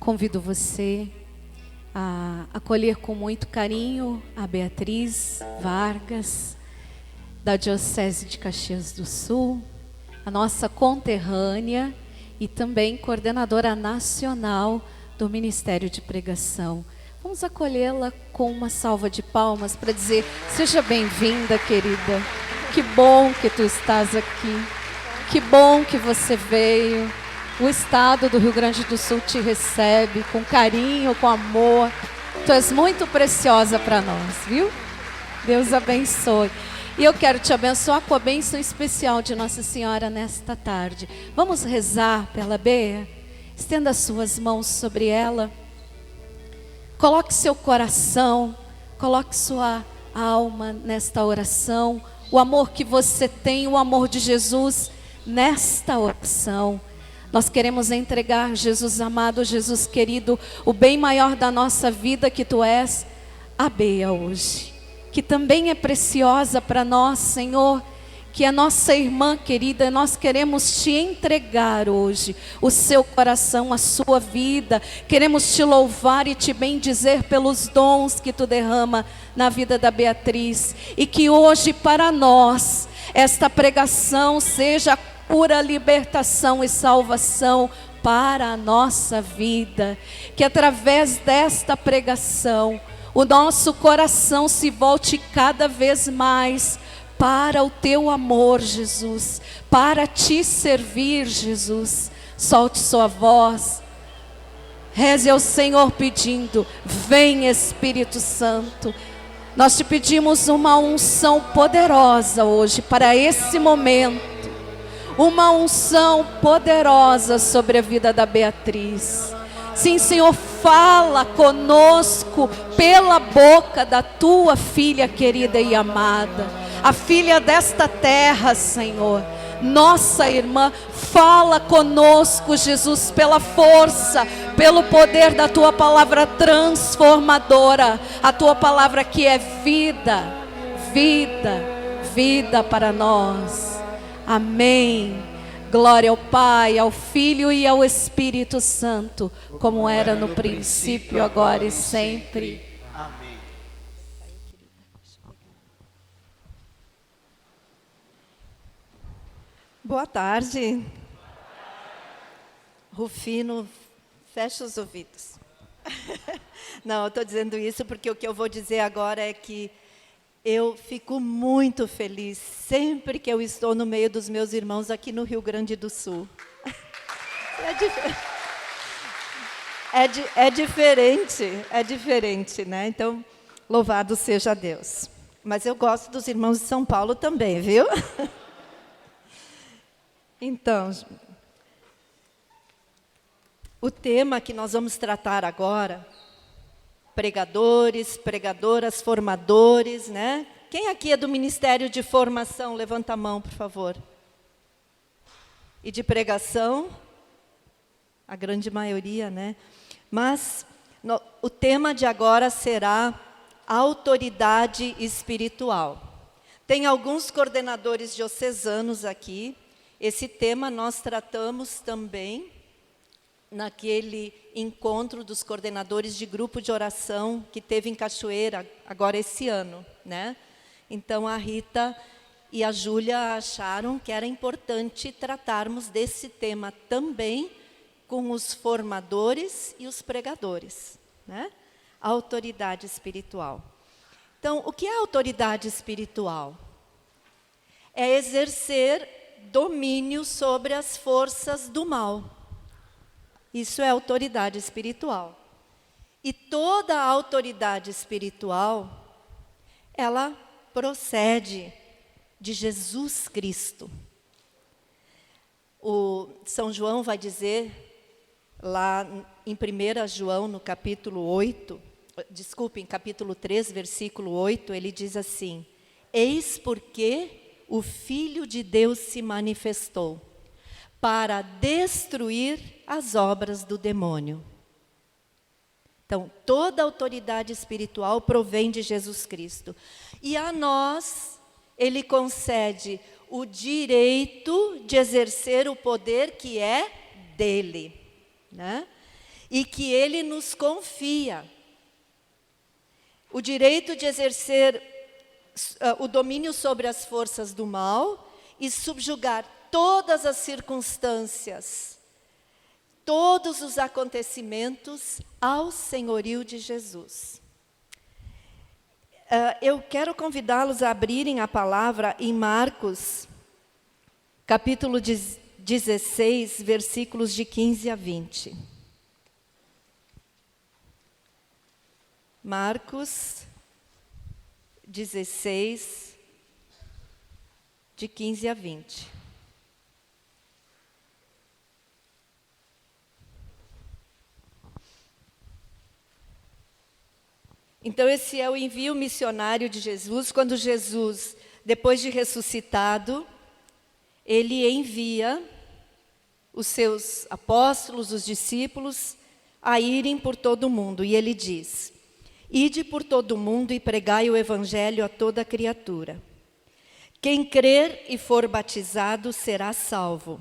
Convido você a acolher com muito carinho a Beatriz Vargas, da Diocese de Caxias do Sul, a nossa conterrânea e também coordenadora nacional do Ministério de Pregação. Vamos acolhê-la com uma salva de palmas para dizer: seja bem-vinda, querida. Que bom que tu estás aqui. Que bom que você veio. O estado do Rio Grande do Sul te recebe com carinho, com amor. Tu és muito preciosa para nós, viu? Deus abençoe. E eu quero te abençoar com a bênção especial de Nossa Senhora nesta tarde. Vamos rezar pela Bea? Estenda as suas mãos sobre ela. Coloque seu coração, coloque sua alma nesta oração. O amor que você tem, o amor de Jesus nesta oração. Nós queremos entregar, Jesus amado, Jesus querido, o bem maior da nossa vida que tu és, a Bea hoje, que também é preciosa para nós, Senhor, que é nossa irmã querida. Nós queremos te entregar hoje o seu coração, a sua vida. Queremos te louvar e te bendizer pelos dons que tu derrama na vida da Beatriz. E que hoje para nós esta pregação seja pura libertação e salvação para a nossa vida. Que através desta pregação o nosso coração se volte cada vez mais para o teu amor, Jesus, para te servir, Jesus. Solte sua voz, reze ao Senhor pedindo: vem Espírito Santo. Nós te pedimos uma unção poderosa hoje para esse momento. Uma unção poderosa sobre a vida da Beatriz. Sim, Senhor, fala conosco pela boca da tua filha querida e amada, a filha desta terra, Senhor, nossa irmã. Fala conosco, Jesus, pela força, pelo poder da tua palavra transformadora, a tua palavra que é vida, vida, vida para nós. Amém. Glória ao Pai, ao Filho e ao Espírito Santo, como era no princípio, agora e sempre. Amém. Boa tarde. Rufino, fecha os ouvidos. Não, eu estou dizendo isso porque o que eu vou dizer agora é que eu fico muito feliz sempre que eu estou no meio dos meus irmãos aqui no Rio Grande do Sul. É diferente, né? Então, louvado seja Deus. Mas eu gosto dos irmãos de São Paulo também, viu? Então, o tema que nós vamos tratar agora, pregadores, pregadoras, formadores, né? Quem aqui é do Ministério de Formação? Levanta a mão, por favor. E de pregação? A grande maioria, né? Mas o tema de agora será autoridade espiritual. Tem alguns coordenadores diocesanos aqui. Esse tema nós tratamos também naquele encontro dos coordenadores de grupo de oração que teve em Cachoeira, agora esse ano, né? Então, a Rita e a Júlia acharam que era importante tratarmos desse tema também com os formadores e os pregadores, né? A autoridade espiritual. Então, o que é autoridade espiritual? É exercer domínio sobre as forças do mal. Isso é autoridade espiritual. E toda a autoridade espiritual, ela procede de Jesus Cristo. O São João vai dizer, lá em 1 João, no capítulo 3, versículo 8, ele diz assim: eis porque o Filho de Deus se manifestou, para destruir as obras do demônio. Então, toda autoridade espiritual provém de Jesus Cristo. E a nós, Ele concede o direito de exercer o poder que é dele, né? e que Ele nos confia o direito de exercer o domínio sobre as forças do mal e subjugar todas as circunstâncias, todos os acontecimentos ao senhorio de Jesus. Eu quero convidá-los a abrirem a palavra em Marcos, capítulo 16, versículos de 15 a 20. Marcos 16, de 15 a 20. Então, esse é o envio missionário de Jesus. Quando Jesus, depois de ressuscitado, Ele envia os seus apóstolos, os discípulos, a irem por todo o mundo. E Ele diz: ide por todo o mundo e pregai o evangelho a toda criatura. Quem crer e for batizado será salvo.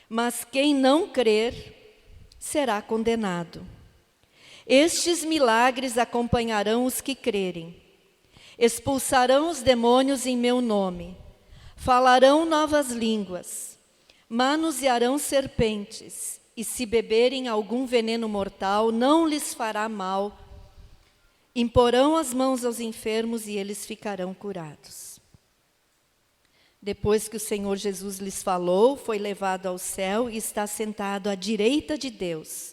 Mas quem não crer será condenado. Estes milagres acompanharão os que crerem. Expulsarão os demônios em meu nome. Falarão novas línguas. Manusearão serpentes. E se beberem algum veneno mortal, não lhes fará mal. Imporão as mãos aos enfermos e eles ficarão curados. Depois que o Senhor Jesus lhes falou, foi levado ao céu e está sentado à direita de Deus.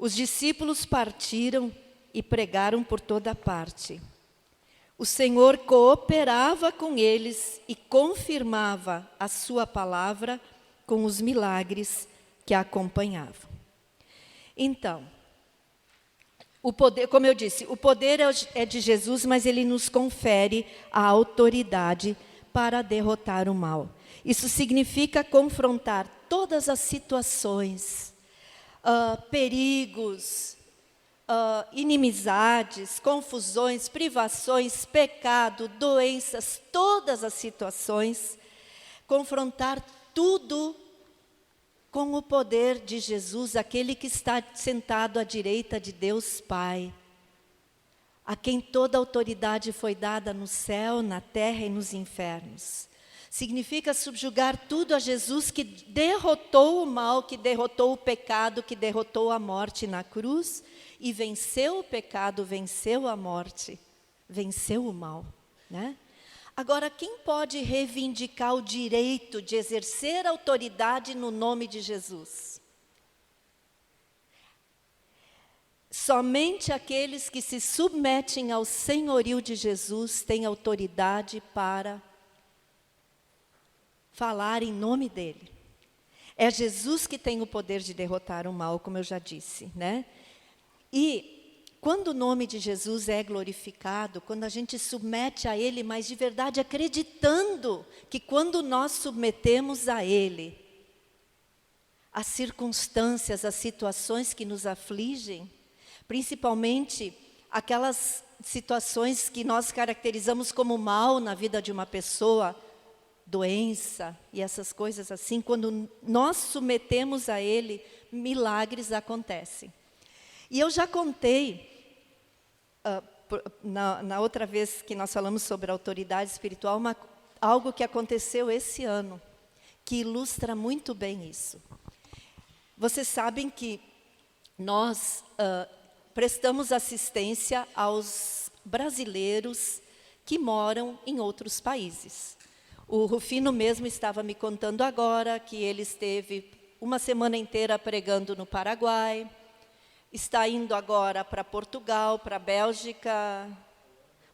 Os discípulos partiram e pregaram por toda parte. O Senhor cooperava com eles e confirmava a sua palavra com os milagres que a acompanhavam. Então, o poder, como eu disse, o poder é de Jesus, mas Ele nos confere a autoridade para derrotar o mal. Isso significa confrontar todas as situações, perigos, inimizades, confusões, privações, pecado, doenças, todas as situações, confrontar tudo com o poder de Jesus, aquele que está sentado à direita de Deus Pai, a quem toda autoridade foi dada no céu, na terra e nos infernos. Significa subjugar tudo a Jesus, que derrotou o mal, que derrotou o pecado, que derrotou a morte na cruz e venceu o pecado, venceu a morte, venceu o mal, né? Agora, quem pode reivindicar o direito de exercer autoridade no nome de Jesus? Somente aqueles que se submetem ao senhorio de Jesus têm autoridade para falar em nome dele. É Jesus que tem o poder de derrotar o mal, como eu já disse, né? E quando o nome de Jesus é glorificado, quando a gente submete a Ele, mas de verdade acreditando que quando nós submetemos a Ele, as circunstâncias, as situações que nos afligem, principalmente aquelas situações que nós caracterizamos como mal na vida de uma pessoa, doença e essas coisas assim, quando nós submetemos a Ele, milagres acontecem. E eu já contei, na outra vez que nós falamos sobre a autoridade espiritual, algo que aconteceu esse ano, que ilustra muito bem isso. Vocês sabem que nós prestamos assistência aos brasileiros que moram em outros países. O Rufino mesmo estava me contando agora que ele esteve uma semana inteira pregando no Paraguai, está indo agora para Portugal, para Bélgica,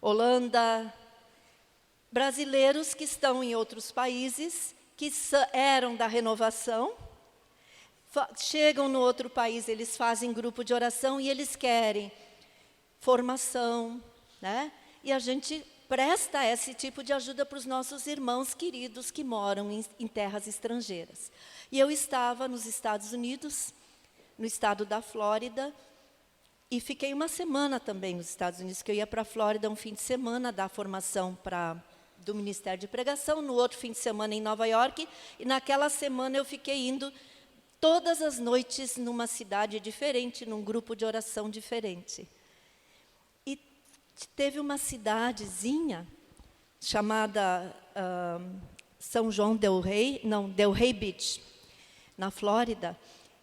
Holanda. Brasileiros que estão em outros países, que eram da renovação, chegam no outro país, eles fazem grupo de oração e eles querem formação, né? E a gente presta esse tipo de ajuda para os nossos irmãos queridos que moram em terras estrangeiras. E eu estava nos Estados Unidos, no estado da Flórida, e fiquei uma semana também nos Estados Unidos, que eu ia para a Flórida um fim de semana, dar formação do Ministério de Pregação, no outro fim de semana em Nova York, e naquela semana eu fiquei indo todas as noites numa cidade diferente, num grupo de oração diferente. E teve uma cidadezinha chamada São João del Rey, não, Delray Beach, na Flórida.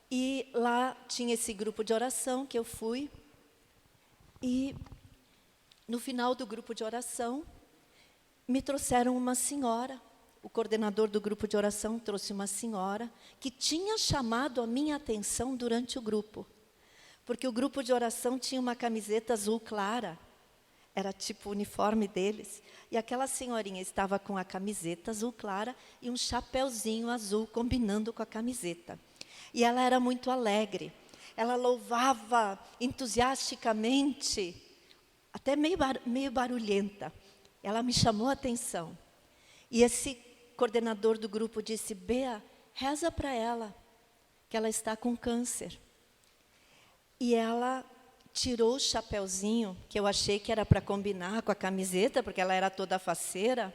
E lá tinha esse grupo de oração que eu fui. E no final do grupo de oração, me trouxeram uma senhora. O coordenador do grupo de oração trouxe uma senhora que tinha chamado a minha atenção durante o grupo. Porque o grupo de oração tinha uma camiseta azul clara. Era tipo o uniforme deles. E aquela senhorinha estava com a camiseta azul clara e um chapéuzinho azul combinando com a camiseta. E ela era muito alegre. Ela louvava entusiasticamente, até meio barulhenta. Ela me chamou a atenção. E esse coordenador do grupo disse: Bea, reza para ela, que ela está com câncer. E ela tirou o chapéuzinho, que eu achei que era para combinar com a camiseta, porque ela era toda faceira.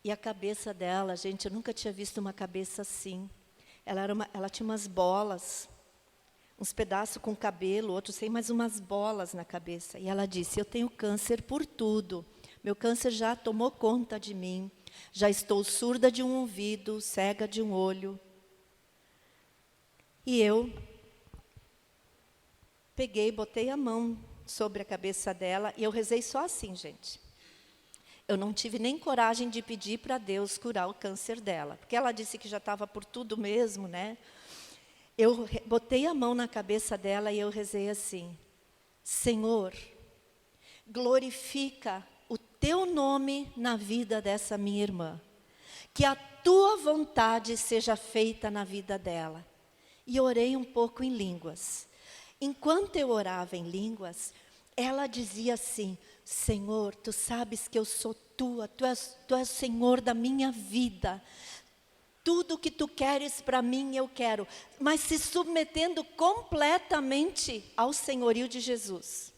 E a cabeça dela, gente, eu nunca tinha visto uma cabeça assim. Ela tinha umas bolas, uns pedaços com cabelo, outros sem, mas umas bolas na cabeça. E ela disse: eu tenho câncer por tudo. Meu câncer já tomou conta de mim. Já estou surda de um ouvido, cega de um olho. E eu peguei, botei a mão sobre a cabeça dela e eu rezei só assim, gente. Eu não tive nem coragem de pedir para Deus curar o câncer dela, porque ela disse que já estava por tudo mesmo, né? Eu botei a mão na cabeça dela e eu rezei assim: Senhor, glorifica o teu nome na vida dessa minha irmã. Que a tua vontade seja feita na vida dela. E orei um pouco em línguas. Enquanto eu orava em línguas, ela dizia assim: Senhor, tu sabes que eu sou tua, tu és o Senhor da minha vida. Tudo que tu queres para mim, eu quero. Mas se submetendo completamente ao senhorio de Jesus.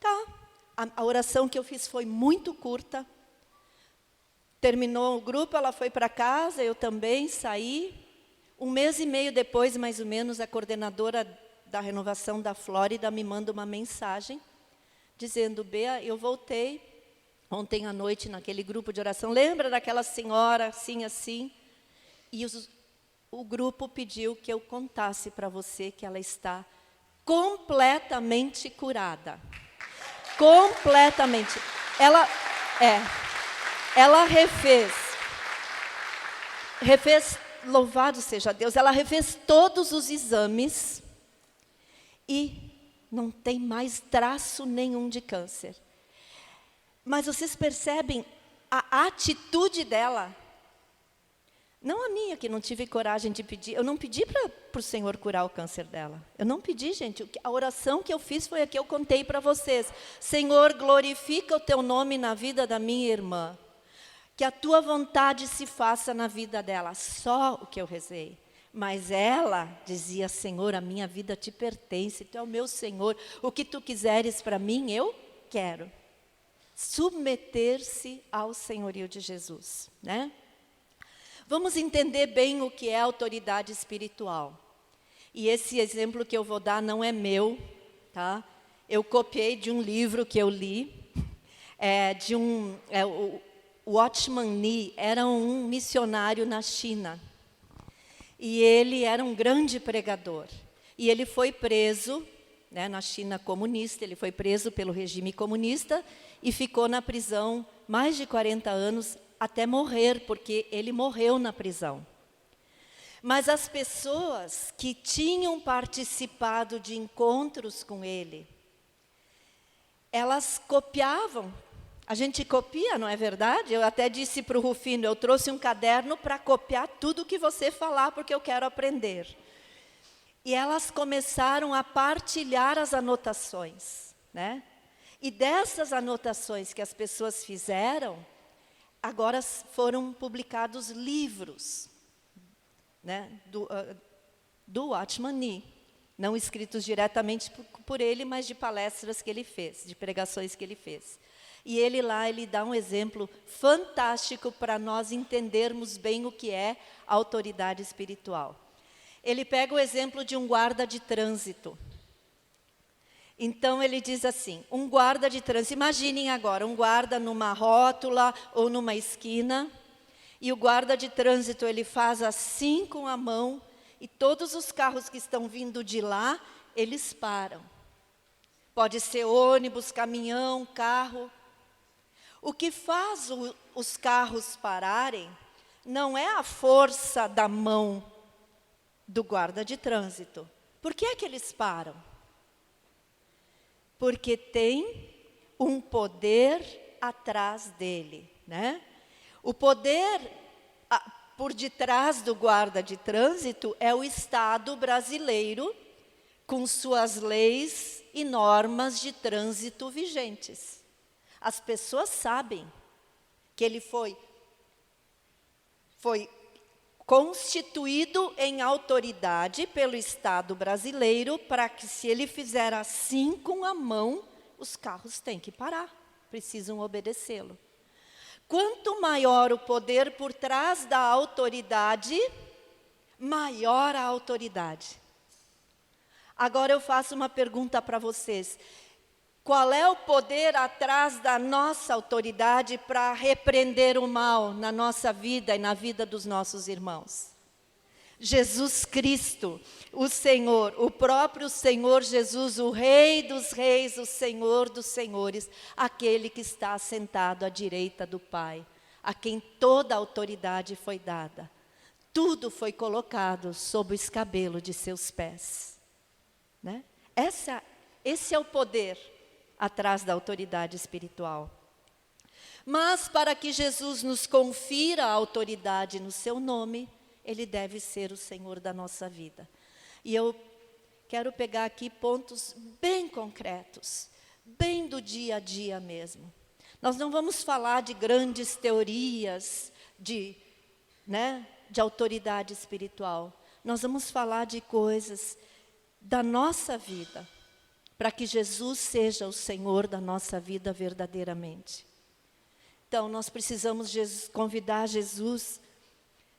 Tá. A oração que eu fiz foi muito curta. Terminou o grupo, ela foi para casa, eu também saí. 1 mês e meio depois, mais ou menos, a coordenadora da Renovação da Flórida me manda uma mensagem, dizendo: Bea, eu voltei ontem à noite naquele grupo de oração. Lembra daquela senhora, assim, assim? E o grupo pediu que eu contasse para você que ela está completamente curada. Completamente. Ela refez, louvado seja Deus, ela refez todos os exames e não tem mais traço nenhum de câncer. Mas vocês percebem a atitude dela? Não a minha, que não tive coragem de pedir. Eu não pedi para o Senhor curar o câncer dela. Eu não pedi, gente. A oração que eu fiz foi a que eu contei para vocês. Senhor, glorifica o teu nome na vida da minha irmã. Que a tua vontade se faça na vida dela. Só o que eu rezei. Mas ela dizia: Senhor, a minha vida te pertence. Tu é o meu Senhor. O que tu quiseres para mim, eu quero. Submeter-se ao senhorio de Jesus, né? Vamos entender bem o que é autoridade espiritual. E esse exemplo que eu vou dar não é meu, tá? Eu copiei de um livro que eu li, o Watchman Nee era um missionário na China. E ele era um grande pregador. E ele foi preso, né, na China comunista, ele foi preso pelo regime comunista e ficou na prisão mais de 40 anos, até morrer, porque ele morreu na prisão. Mas as pessoas que tinham participado de encontros com ele, elas copiavam. A gente copia, não é verdade? Eu até disse para o Rufino: eu trouxe um caderno para copiar tudo que você falar, porque eu quero aprender. E elas começaram a partilhar as anotações, né? E dessas anotações que as pessoas fizeram, agora foram publicados livros, né, do Watchman Nee, não escritos diretamente por ele, mas de palestras que ele fez, de pregações que ele fez. E ele dá um exemplo fantástico para nós entendermos bem o que é autoridade espiritual. ele pega o exemplo de um guarda de trânsito. Então, ele diz assim, um guarda de trânsito, imaginem agora, um guarda numa rótula ou numa esquina, e o guarda de trânsito, ele faz assim com a mão, e todos os carros que estão vindo de lá, eles param. Pode ser ônibus, caminhão, carro. O que faz os carros pararem não é a força da mão do guarda de trânsito. Por que é que eles param? Porque tem um poder atrás dele, né? O poder por detrás do guarda de trânsito é o Estado brasileiro, com suas leis e normas de trânsito vigentes. As pessoas sabem que ele foi constituído em autoridade pelo Estado brasileiro para que, se ele fizer assim com a mão, os carros têm que parar, precisam obedecê-lo. Quanto maior o poder por trás da autoridade, maior a autoridade. Agora eu faço uma pergunta para vocês. Qual é o poder atrás da nossa autoridade para repreender o mal na nossa vida e na vida dos nossos irmãos? Jesus Cristo, o Senhor, o próprio Senhor Jesus, o Rei dos Reis, o Senhor dos Senhores, aquele que está sentado à direita do Pai, a quem toda a autoridade foi dada. Tudo foi colocado sob o escabelo de seus pés. Né? Esse é o poder atrás da autoridade espiritual. Mas para que Jesus nos confira a autoridade no seu nome, ele deve ser o Senhor da nossa vida. E eu quero pegar aqui pontos bem concretos, bem do dia a dia mesmo. Nós não vamos falar de grandes teorias de autoridade espiritual. Nós vamos falar de coisas da nossa vida, para que Jesus seja o Senhor da nossa vida verdadeiramente. Então, nós precisamos convidar Jesus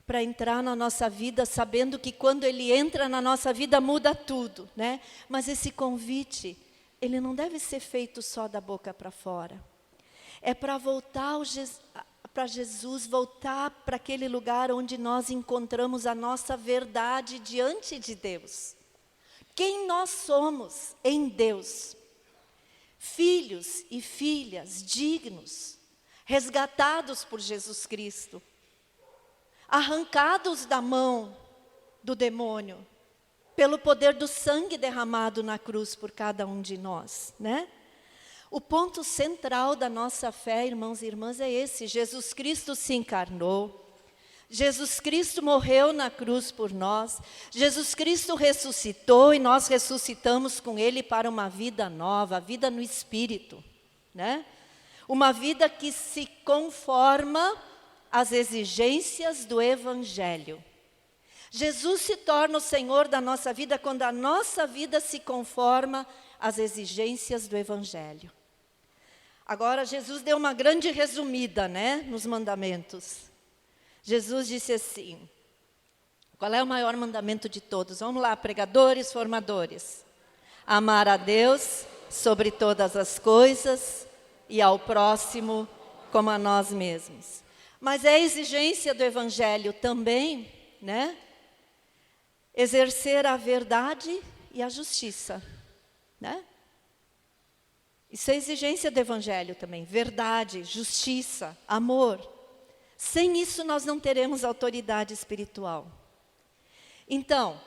para entrar na nossa vida, sabendo que quando Ele entra na nossa vida, muda tudo, né? Mas esse convite, ele não deve ser feito só da boca para fora. É para voltar para Jesus, voltar para aquele lugar onde nós encontramos a nossa verdade diante de Deus. Quem nós somos em Deus, filhos e filhas dignos, resgatados por Jesus Cristo, arrancados da mão do demônio, pelo poder do sangue derramado na cruz por cada um de nós, né? O ponto central da nossa fé, irmãos e irmãs, é esse: Jesus Cristo se encarnou, Jesus Cristo morreu na cruz por nós, Jesus Cristo ressuscitou e nós ressuscitamos com Ele para uma vida nova, a vida no Espírito, né? Uma vida que se conforma às exigências do Evangelho. Jesus se torna o Senhor da nossa vida quando a nossa vida se conforma às exigências do Evangelho. Agora, Jesus deu uma grande resumida, né, nos mandamentos. Jesus disse assim, qual é o maior mandamento de todos? Vamos lá, pregadores, formadores. Amar a Deus sobre todas as coisas e ao próximo como a nós mesmos. Mas é exigência do Evangelho também, né? Exercer a verdade e a justiça, né? Isso é exigência do Evangelho também. Verdade, justiça, amor. Sem isso nós não teremos autoridade espiritual. Então,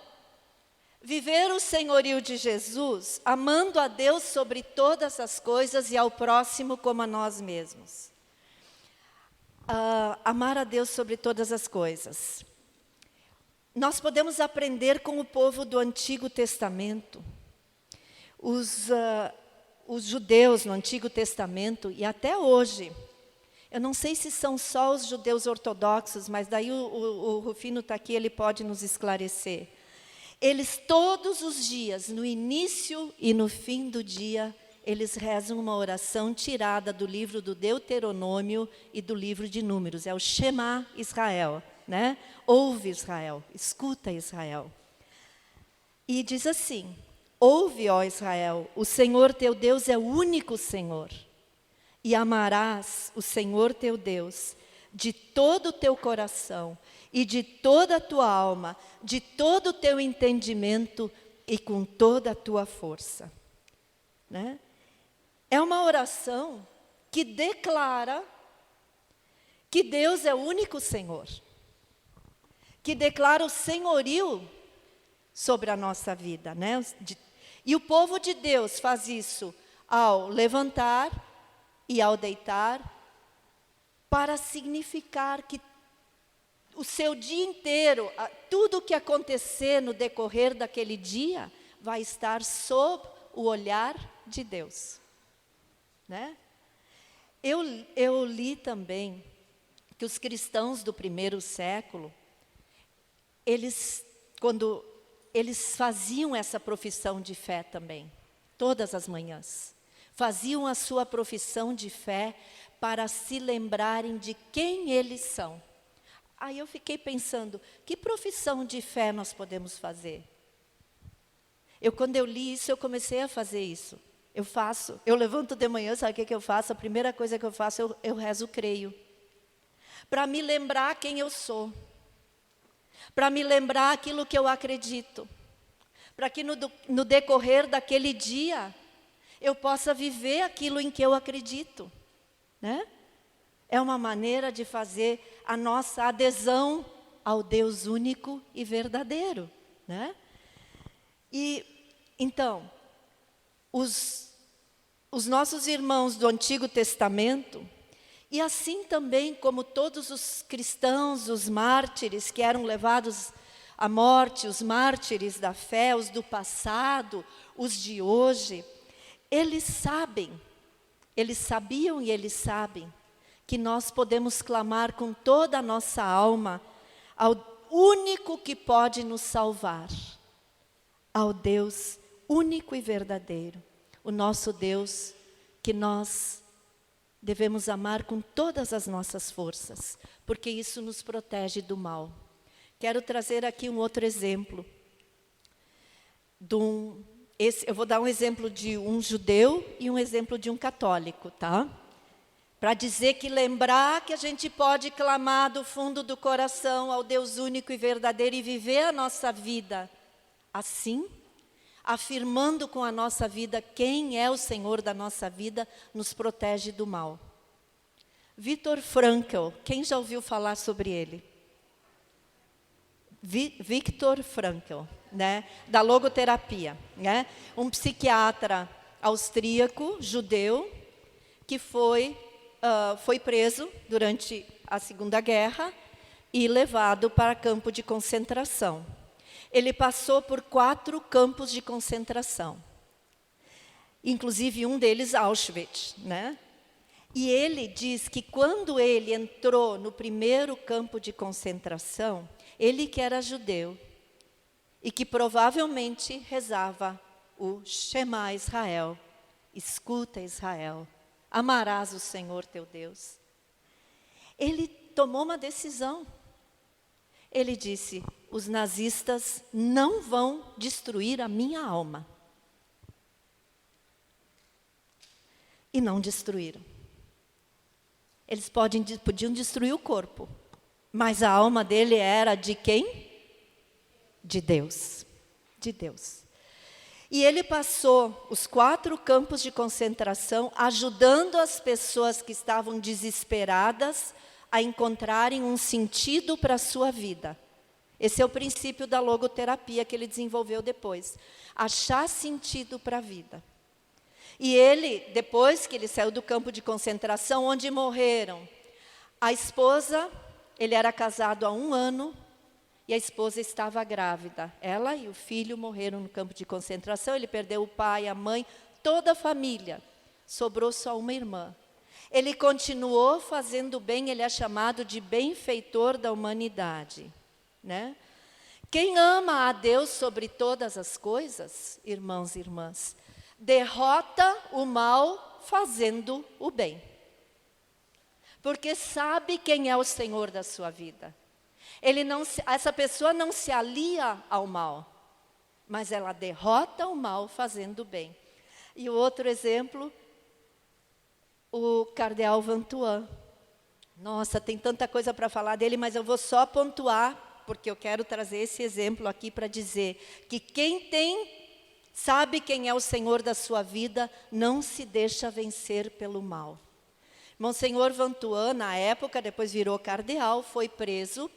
viver o senhorio de Jesus, amando a Deus sobre todas as coisas e ao próximo como a nós mesmos. Amar a Deus sobre todas as coisas. Nós podemos aprender com o povo do Antigo Testamento. Os judeus no Antigo Testamento e até hoje. Eu não sei se são só os judeus ortodoxos, mas daí o Rufino está aqui, ele pode nos esclarecer. Eles todos os dias, no início e no fim do dia, eles rezam uma oração tirada do livro do Deuteronômio e do livro de Números. É o Shema Israel, né? Ouve Israel, escuta Israel. E diz assim: ouve, ó Israel, o Senhor teu Deus é o único Senhor. E amarás o Senhor teu Deus de todo o teu coração e de toda a tua alma, de todo o teu entendimento e com toda a tua força. Né? É uma oração que declara que Deus é o único Senhor, que declara o senhorio sobre a nossa vida, né? E o povo de Deus faz isso ao levantar e ao deitar, para significar que o seu dia inteiro, tudo o que acontecer no decorrer daquele dia, vai estar sob o olhar de Deus. Né? Eu li também que os cristãos do primeiro século, quando eles faziam essa profissão de fé também, todas as manhãs, faziam a sua profissão de fé para se lembrarem de quem eles são. Aí eu fiquei pensando, que profissão de fé nós podemos fazer? Quando eu li isso, eu comecei a fazer isso. Eu levanto de manhã, sabe o que eu faço? A primeira coisa que eu faço, eu rezo creio. Para me lembrar quem eu sou. Para me lembrar aquilo que eu acredito. Para que no decorrer daquele dia, eu possa viver aquilo em que eu acredito. Né? É uma maneira de fazer a nossa adesão ao Deus único e verdadeiro. Né? E, então, os nossos irmãos do Antigo Testamento, e assim também como todos os cristãos, os mártires que eram levados à morte, os mártires da fé, os do passado, os de hoje, eles sabiam e eles sabem que nós podemos clamar com toda a nossa alma ao único que pode nos salvar, ao Deus único e verdadeiro, o nosso Deus que nós devemos amar com todas as nossas forças, porque isso nos protege do mal. Quero trazer aqui um outro exemplo. Eu vou dar um exemplo de um judeu e um exemplo de um católico, tá? Para dizer que lembrar que a gente pode clamar do fundo do coração ao Deus único e verdadeiro e viver a nossa vida assim, afirmando com a nossa vida quem é o Senhor da nossa vida, nos protege do mal. Viktor Frankl, quem já ouviu falar sobre ele? Viktor Frankl, né? Da logoterapia, né? Um psiquiatra austríaco, judeu, que foi preso durante a Segunda Guerra e levado para campo de concentração. Ele passou por 4 campos de concentração, inclusive um deles Auschwitz, né? E ele diz que quando ele entrou no primeiro campo de concentração, ele que era judeu e que provavelmente rezava o Shema Israel, escuta Israel, amarás o Senhor teu Deus. Ele tomou uma decisão. Ele disse: os nazistas não vão destruir a minha alma. E não destruíram. Eles podiam destruir o corpo, mas a alma dele era de quem? De Deus. De Deus. E ele passou os 4 campos de concentração ajudando as pessoas que estavam desesperadas a encontrarem um sentido para a sua vida. Esse é o princípio da logoterapia que ele desenvolveu depois. Achar sentido para a vida. E ele, depois que ele saiu do campo de concentração, onde morreram a esposa, ele era casado há 1 ano, e a esposa estava grávida. Ela e o filho morreram no campo de concentração, ele perdeu o pai, a mãe, toda a família. Sobrou só uma irmã. Ele continuou fazendo bem, ele é chamado de benfeitor da humanidade. Né? Quem ama a Deus sobre todas as coisas, irmãos e irmãs, derrota o mal fazendo o bem. Porque sabe quem é o Senhor da sua vida. Essa pessoa não se alia ao mal, mas ela derrota o mal fazendo bem. E o outro exemplo, o cardeal Vantuan. Nossa, tem tanta coisa para falar dele, mas eu vou só pontuar, porque eu quero trazer esse exemplo aqui para dizer que quem sabe quem é o Senhor da sua vida, não se deixa vencer pelo mal. Monsenhor Vantuan, na época, depois virou cardeal, foi preso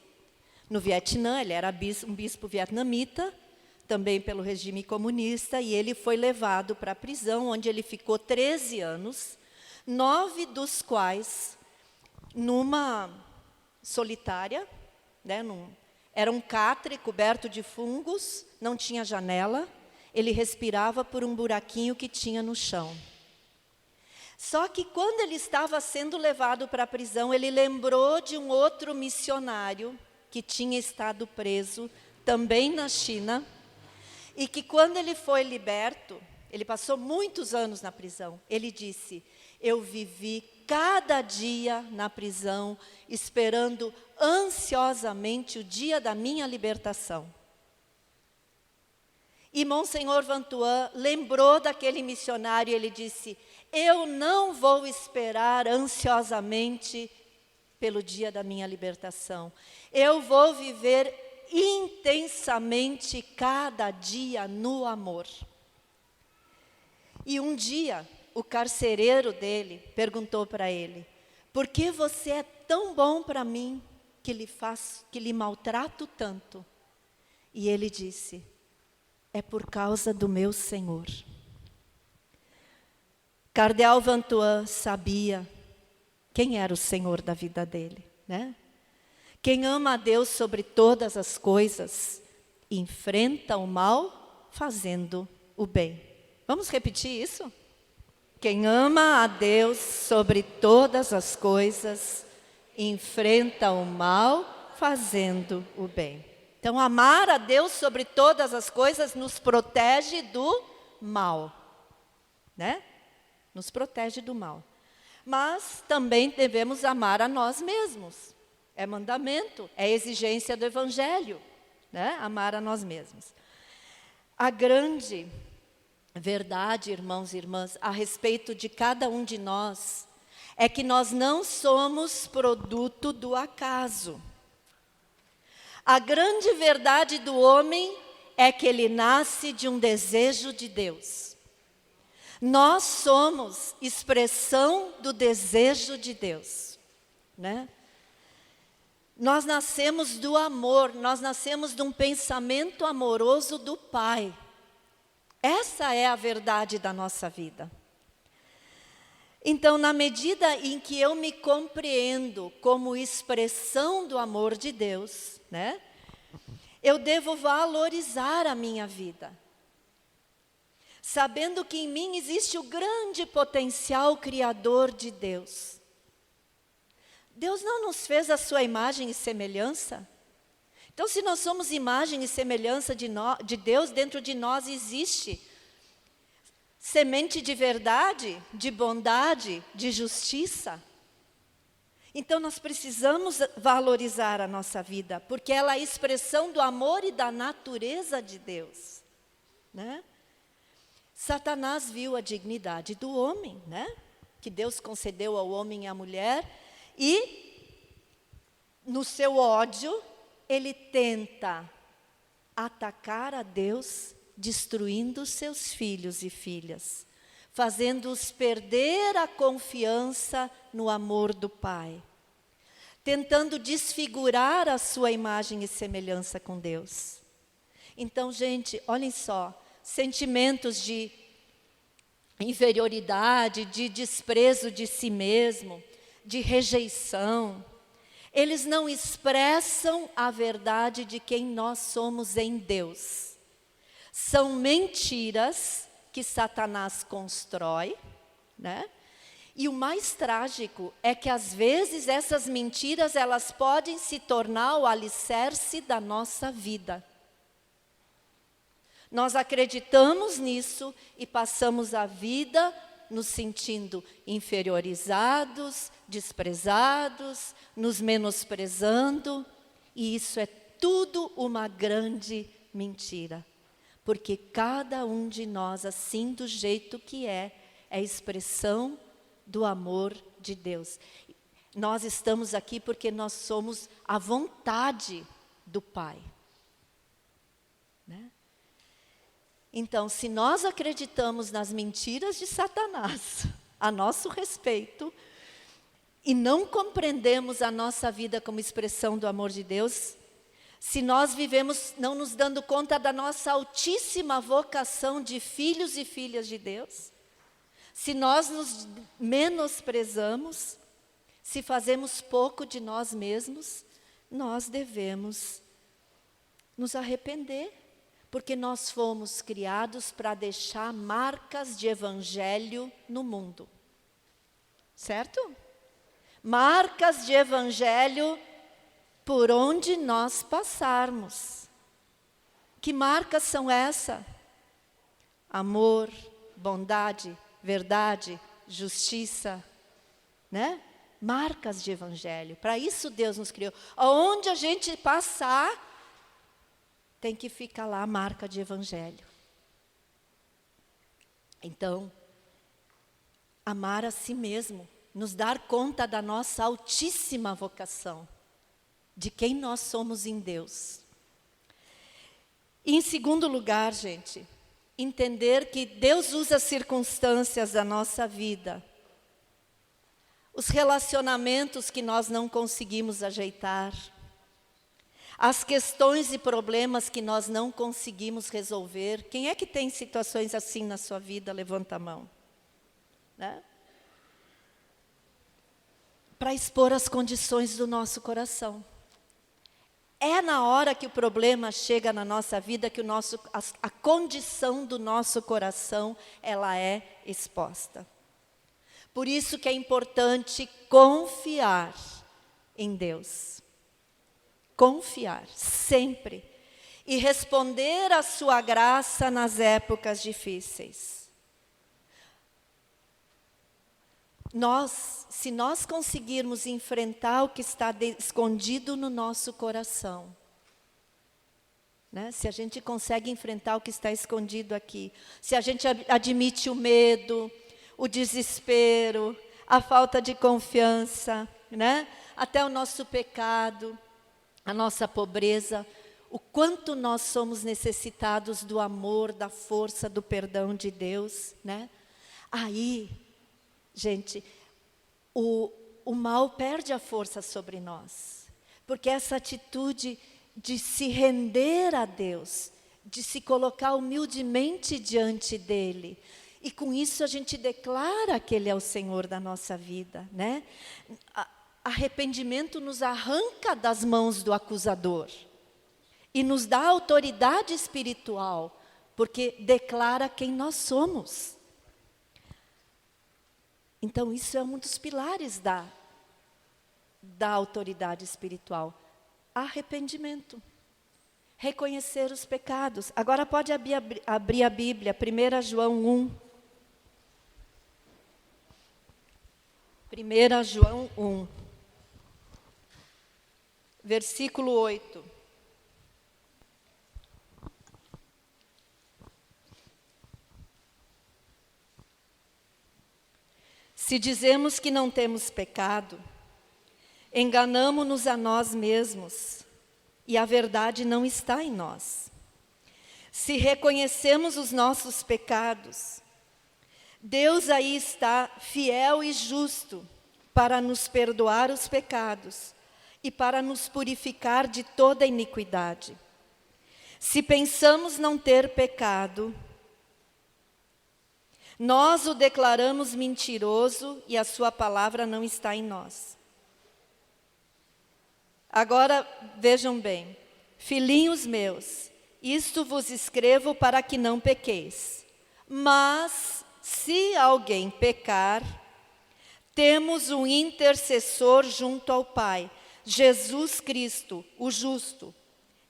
no Vietnã, ele era um bispo vietnamita, também pelo regime comunista, e ele foi levado para a prisão, onde ele ficou 13 anos, 9 dos quais numa solitária, né, era um catre coberto de fungos, não tinha janela, ele respirava por um buraquinho que tinha no chão. Só que quando ele estava sendo levado para a prisão, ele lembrou de um outro missionário que tinha estado preso, também na China, e que quando ele foi liberto, ele passou muitos anos na prisão, ele disse: eu vivi cada dia na prisão, esperando ansiosamente o dia da minha libertação. E Monsenhor Vantuan lembrou daquele missionário e ele disse: eu não vou esperar ansiosamente pelo dia da minha libertação. Eu vou viver intensamente cada dia no amor. E um dia, o carcereiro dele perguntou para ele: por que você é tão bom para mim que lhe maltrato tanto? E ele disse: é por causa do meu Senhor. Cardeal Vantuan sabia quem era o Senhor da vida dele, né? Quem ama a Deus sobre todas as coisas, enfrenta o mal fazendo o bem. Vamos repetir isso? Quem ama a Deus sobre todas as coisas, enfrenta o mal fazendo o bem. Então, amar a Deus sobre todas as coisas nos protege do mal, né? Nos protege do mal. Mas também devemos amar a nós mesmos. É mandamento, é exigência do Evangelho, né? Amar a nós mesmos. A grande verdade, irmãos e irmãs, a respeito de cada um de nós, é que nós não somos produto do acaso. A grande verdade do homem é que ele nasce de um desejo de Deus. Nós somos expressão do desejo de Deus, né? Nós nascemos do amor, nós nascemos de um pensamento amoroso do Pai. Essa é a verdade da nossa vida. Então, na medida em que eu me compreendo como expressão do amor de Deus, né, eu devo valorizar a minha vida, sabendo que em mim existe o grande potencial criador de Deus. Deus não nos fez a sua imagem e semelhança? Então, se nós somos imagem e semelhança de Deus, dentro de nós existe semente de verdade, de bondade, de justiça. Então, nós precisamos valorizar a nossa vida, porque ela é a expressão do amor e da natureza de Deus, né? Satanás viu a dignidade do homem, né? Que Deus concedeu ao homem e à mulher, e no seu ódio, ele tenta atacar a Deus, destruindo seus filhos e filhas, fazendo-os perder a confiança no amor do Pai, tentando desfigurar a sua imagem e semelhança com Deus. Então, gente, olhem só, sentimentos de inferioridade, de desprezo de si mesmo, de rejeição, eles não expressam a verdade de quem nós somos em Deus. São mentiras que Satanás constrói, né? E o mais trágico é que às vezes essas mentiras elas podem se tornar o alicerce da nossa vida. Nós acreditamos nisso e passamos a vida nos sentindo inferiorizados, desprezados, nos menosprezando, e isso é tudo uma grande mentira. porque cada um de nós, assim do jeito que é expressão do amor de Deus. Nós estamos aqui porque nós somos a vontade do Pai. Né? Então, se nós acreditamos nas mentiras de Satanás a nosso respeito, e não compreendemos a nossa vida como expressão do amor de Deus, se nós vivemos não nos dando conta da nossa altíssima vocação de filhos e filhas de Deus, se nós nos menosprezamos, se fazemos pouco de nós mesmos, nós devemos nos arrepender, porque nós fomos criados para deixar marcas de evangelho no mundo. Certo? Marcas de evangelho por onde nós passarmos. Que marcas são essas? Amor, bondade, verdade, justiça, né? Marcas de evangelho. Para isso Deus nos criou. Aonde a gente passar, tem que ficar lá a marca de evangelho. Então, amar a si mesmo, nos dar conta da nossa altíssima vocação, de quem nós somos em Deus. E em segundo lugar, gente, entender que Deus usa as circunstâncias da nossa vida, os relacionamentos que nós não conseguimos ajeitar, as questões e problemas que nós não conseguimos resolver. Quem é que tem situações assim na sua vida? Levanta a mão. Né? Para expor as condições do nosso coração. É na hora que o problema chega na nossa vida que a condição do nosso coração ela é exposta. Por isso que é importante confiar em Deus. Confiar, sempre. E responder à sua graça nas épocas difíceis. Se nós conseguirmos enfrentar o que está escondido no nosso coração, né? Se a gente consegue enfrentar o que está escondido aqui, se a gente admite o medo, o desespero, a falta de confiança, né? Até o nosso pecado, a nossa pobreza, o quanto nós somos necessitados do amor, da força, do perdão de Deus, né? Aí, gente, o mal perde a força sobre nós, porque essa atitude de se render a Deus, de se colocar humildemente diante dEle, e com isso a gente declara que Ele é o Senhor da nossa vida, né? Arrependimento nos arranca das mãos do acusador e nos dá autoridade espiritual, porque declara quem nós somos. Então, isso é um dos pilares da autoridade espiritual. Arrependimento. Reconhecer os pecados. Agora pode abrir a Bíblia, 1 João 1. 1 João 1. Versículo 8. Se dizemos que não temos pecado, enganamo-nos a nós mesmos, e a verdade não está em nós. Se reconhecemos os nossos pecados, Deus aí está fiel e justo para nos perdoar os pecados e para nos purificar de toda iniquidade. Se pensamos não ter pecado, nós o declaramos mentiroso e a sua palavra não está em nós. Agora, vejam bem, filhinhos meus, isto vos escrevo para que não pequeis. Mas, se alguém pecar, temos um intercessor junto ao Pai, Jesus Cristo, o justo.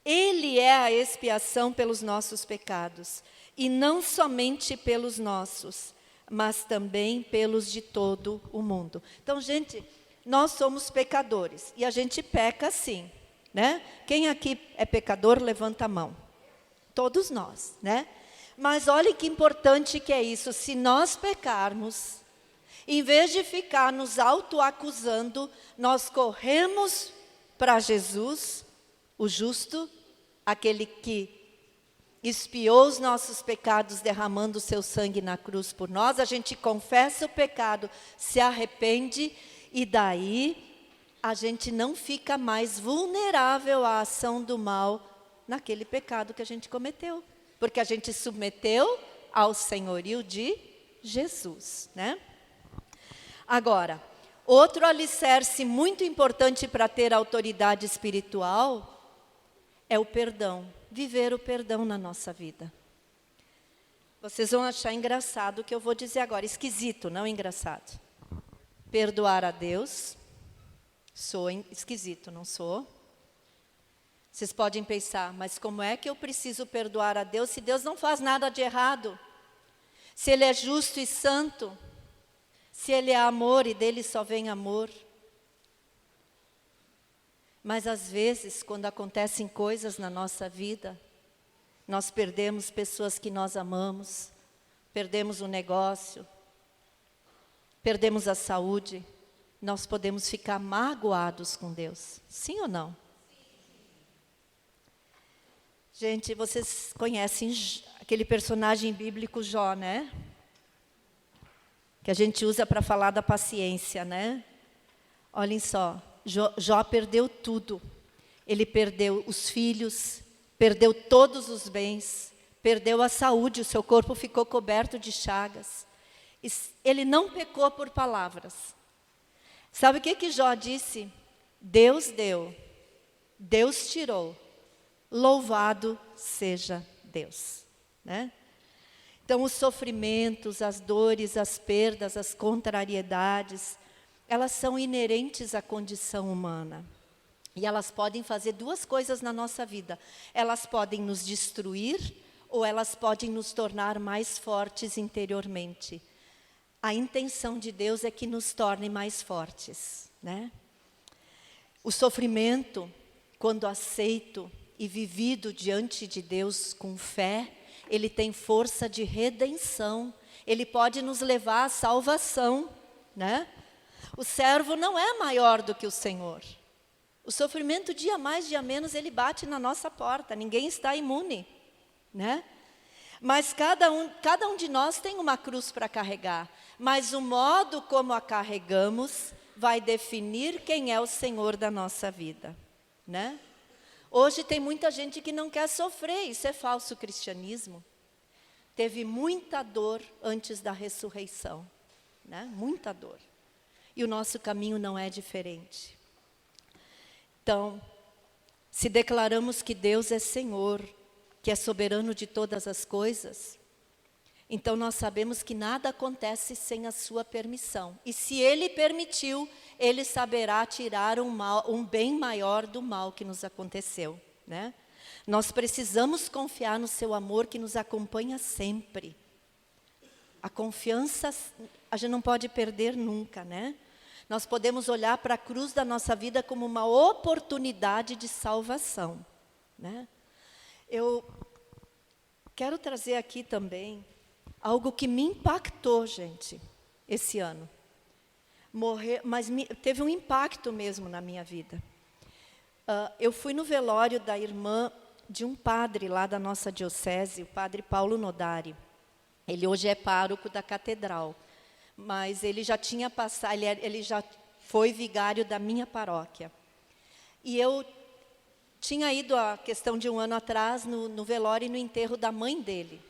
Ele é a expiação pelos nossos pecados, e não somente pelos nossos, mas também pelos de todo o mundo. Então, gente, nós somos pecadores, e a gente peca sim, né? Quem aqui é pecador, levanta a mão. Todos nós, né? Mas olha que importante que é isso. Se nós pecarmos, em vez de ficar nos autoacusando, nós corremos para Jesus, o justo, aquele que expiou os nossos pecados derramando o seu sangue na cruz por nós. A gente confessa o pecado, se arrepende e daí a gente não fica mais vulnerável à ação do mal naquele pecado que a gente cometeu. Porque a gente submeteu ao senhorio de Jesus, né? Agora, outro alicerce muito importante para ter autoridade espiritual é o perdão. Viver o perdão na nossa vida. Vocês vão achar engraçado o que eu vou dizer agora. Esquisito, não engraçado. Perdoar a Deus. Sou esquisito, não sou? Vocês podem pensar, mas como é que eu preciso perdoar a Deus se Deus não faz nada de errado? Se Ele é justo e santo? Se Ele é amor e dele só vem amor? Mas às vezes, quando acontecem coisas na nossa vida, nós perdemos pessoas que nós amamos, perdemos o negócio, perdemos a saúde, nós podemos ficar magoados com Deus. Sim ou não? Gente, vocês conhecem aquele personagem bíblico Jó, né? Que a gente usa para falar da paciência, né? Olhem só, Jó perdeu tudo. Ele perdeu os filhos, perdeu todos os bens, perdeu a saúde, o seu corpo ficou coberto de chagas. Ele não pecou por palavras. Sabe o que Jó disse? Deus deu, Deus tirou, louvado seja Deus, né? Então, os sofrimentos, as dores, as perdas, as contrariedades, elas são inerentes à condição humana. E elas podem fazer duas coisas na nossa vida. Elas podem nos destruir ou elas podem nos tornar mais fortes interiormente. A intenção de Deus é que nos torne mais fortes, né? O sofrimento, quando aceito e vivido diante de Deus com fé, ele tem força de redenção. Ele pode nos levar à salvação, né? O servo não é maior do que o Senhor. O sofrimento, dia mais, dia menos, ele bate na nossa porta. Ninguém está imune, né? Mas cada um de nós tem uma cruz para carregar. Mas o modo como a carregamos vai definir quem é o Senhor da nossa vida, né? Hoje tem muita gente que não quer sofrer. Isso é falso cristianismo. Teve muita dor antes da ressurreição, né? Muita dor. E o nosso caminho não é diferente. Então, se declaramos que Deus é Senhor, que é soberano de todas as coisas, então nós sabemos que nada acontece sem a sua permissão. E se Ele permitiu, Ele saberá tirar um bem maior do mal que nos aconteceu, né? Nós precisamos confiar no seu amor que nos acompanha sempre. A confiança a gente não pode perder nunca, né? Nós podemos olhar para a cruz da nossa vida como uma oportunidade de salvação, né? Eu quero trazer aqui também algo que me impactou, gente, esse ano. Mas teve um impacto mesmo na minha vida. Eu fui no velório da irmã de um padre lá da nossa diocese, o padre Paulo Nodari. Ele hoje é pároco da catedral, mas ele já tinha passado, ele já foi vigário da minha paróquia. E eu tinha ido, a questão de um ano atrás, no velório e no enterro da mãe dele.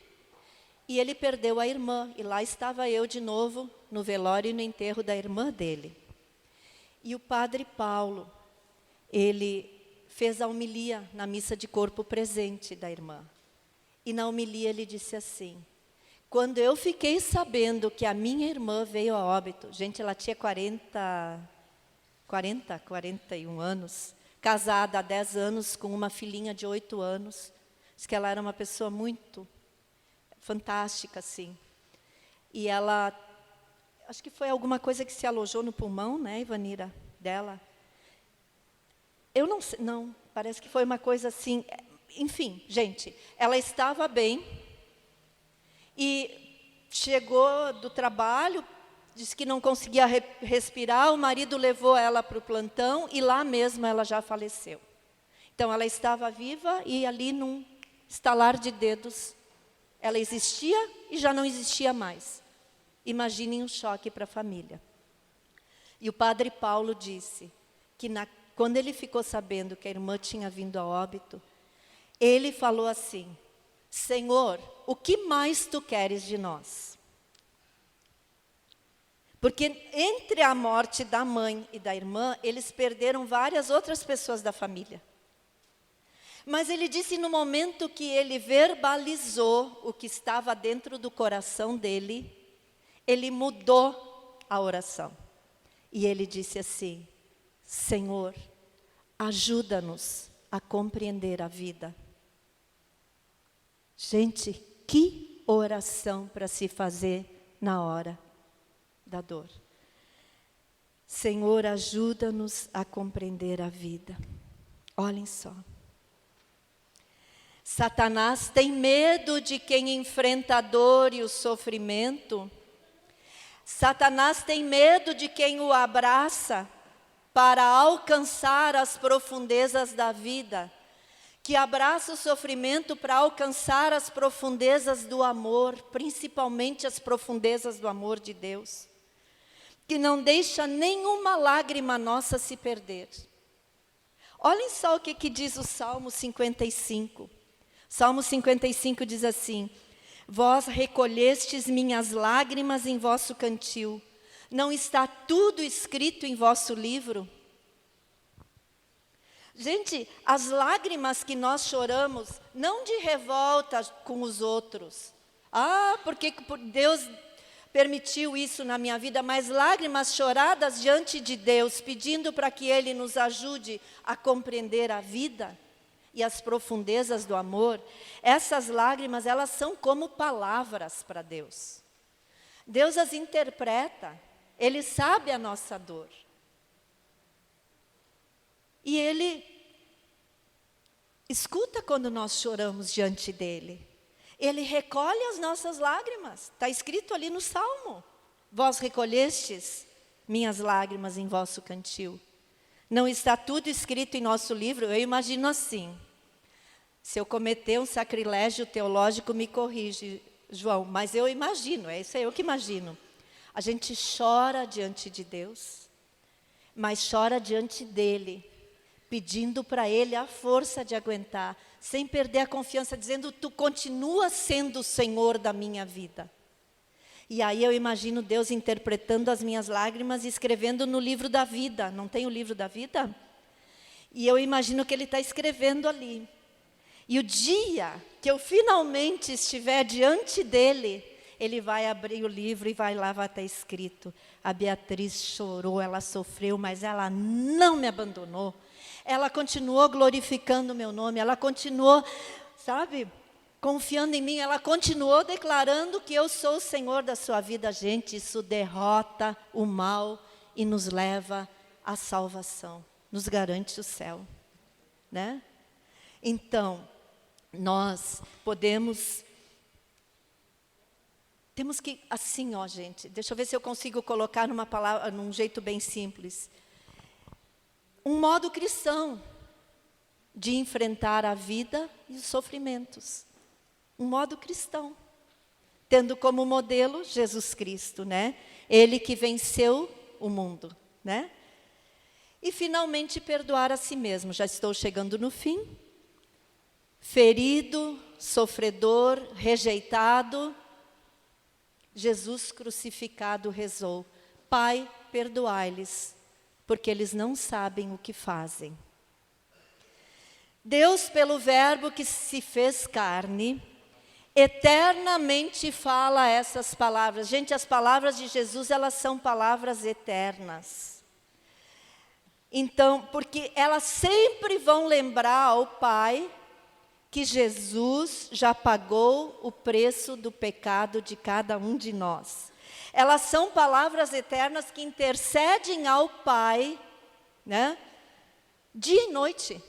E ele perdeu a irmã, e lá estava eu de novo, no velório e no enterro da irmã dele. E o padre Paulo, ele fez a homilia na missa de corpo presente da irmã. E na homilia ele disse assim: quando eu fiquei sabendo que a minha irmã veio a óbito, gente, ela tinha 41 anos, casada há 10 anos com uma filhinha de 8 anos, diz que ela era uma pessoa muito fantástica, assim. E ela, acho que foi alguma coisa que se alojou no pulmão, né, Ivanira, dela. Eu não sei, não, parece que foi uma coisa assim. enfim, gente, ela estava bem e chegou do trabalho, disse que não conseguia respirar, o marido levou ela para o plantão e lá mesmo ela já faleceu. Então ela estava viva e ali num estalar de dedos, ela existia e já não existia mais. Imaginem um choque para a família. E o padre Paulo disse que quando ele ficou sabendo que a irmã tinha vindo a óbito, ele falou assim: Senhor, o que mais tu queres de nós? Porque entre a morte da mãe e da irmã, eles perderam várias outras pessoas da família. Mas ele disse no momento que ele verbalizou o que estava dentro do coração dele, ele mudou a oração. E ele disse assim: Senhor, ajuda-nos a compreender a vida. Gente, que oração para se fazer na hora da dor. Senhor, ajuda-nos a compreender a vida. Olhem só. Satanás tem medo de quem enfrenta a dor e o sofrimento. Satanás tem medo de quem o abraça para alcançar as profundezas da vida, que abraça o sofrimento para alcançar as profundezas do amor, principalmente as profundezas do amor de Deus, que não deixa nenhuma lágrima nossa se perder. Olhem só o que diz o Salmo 55. Salmo 55 diz assim: Vós recolhestes minhas lágrimas em vosso cantil, não está tudo escrito em vosso livro? Gente, as lágrimas que nós choramos, não de revolta com os outros. Porque Deus permitiu isso na minha vida, mas lágrimas choradas diante de Deus, pedindo para que Ele nos ajude a compreender a vida e as profundezas do amor. Essas lágrimas, elas são como palavras para Deus. Deus as interpreta, Ele sabe a nossa dor. E Ele escuta quando nós choramos diante dEle. Ele recolhe as nossas lágrimas. Está escrito ali no Salmo. Vós recolhestes minhas lágrimas em vosso cantil. Não está tudo escrito em nosso livro? Eu imagino assim. Se eu cometer um sacrilégio teológico, me corrige, João. Mas eu imagino, é isso aí, eu que imagino. A gente chora diante de Deus, mas chora diante dEle, pedindo para Ele a força de aguentar, sem perder a confiança, dizendo: Tu continuas sendo o Senhor da minha vida. E aí eu imagino Deus interpretando as minhas lágrimas e escrevendo no livro da vida. Não tem o livro da vida? E eu imagino que Ele está escrevendo ali. E o dia que eu finalmente estiver diante dEle, Ele vai abrir o livro e vai estar escrito: a Beatriz chorou, ela sofreu, mas ela não me abandonou. Ela continuou glorificando o meu nome, ela continuou, confiando em mim, ela continuou declarando que eu sou o Senhor da sua vida. Gente, isso derrota o mal e nos leva à salvação, nos garante o céu, né? Então, nós temos que, assim, gente, deixa eu ver se eu consigo colocar numa palavra, num jeito bem simples. Um modo cristão de enfrentar a vida e os sofrimentos. Um modo cristão. Tendo como modelo Jesus Cristo, né? Ele que venceu o mundo, né? E finalmente perdoar a si mesmo. Já estou chegando no fim. Ferido, sofredor, rejeitado, Jesus crucificado rezou: Pai, perdoai-lhes, porque eles não sabem o que fazem. Deus, pelo verbo que se fez carne, eternamente fala essas palavras. Gente, as palavras de Jesus, elas são palavras eternas. Então, porque elas sempre vão lembrar ao Pai que Jesus já pagou o preço do pecado de cada um de nós. Elas são palavras eternas que intercedem ao Pai, né? Dia e noite.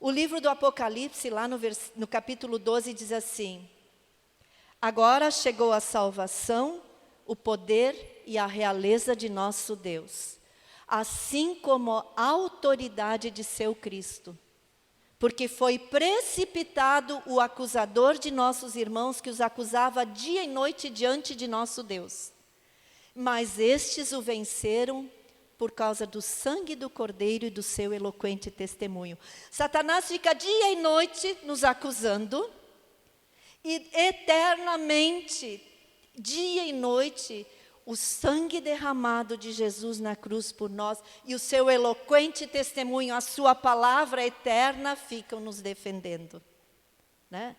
O livro do Apocalipse, lá no capítulo 12, diz assim: agora chegou a salvação, o poder e a realeza de nosso Deus, assim como a autoridade de seu Cristo. Porque foi precipitado o acusador de nossos irmãos, que os acusava dia e noite diante de nosso Deus. Mas estes o venceram por causa do sangue do Cordeiro e do seu eloquente testemunho. Satanás fica dia e noite nos acusando, e eternamente, dia e noite, o sangue derramado de Jesus na cruz por nós e o seu eloquente testemunho, a sua palavra eterna, ficam nos defendendo, né?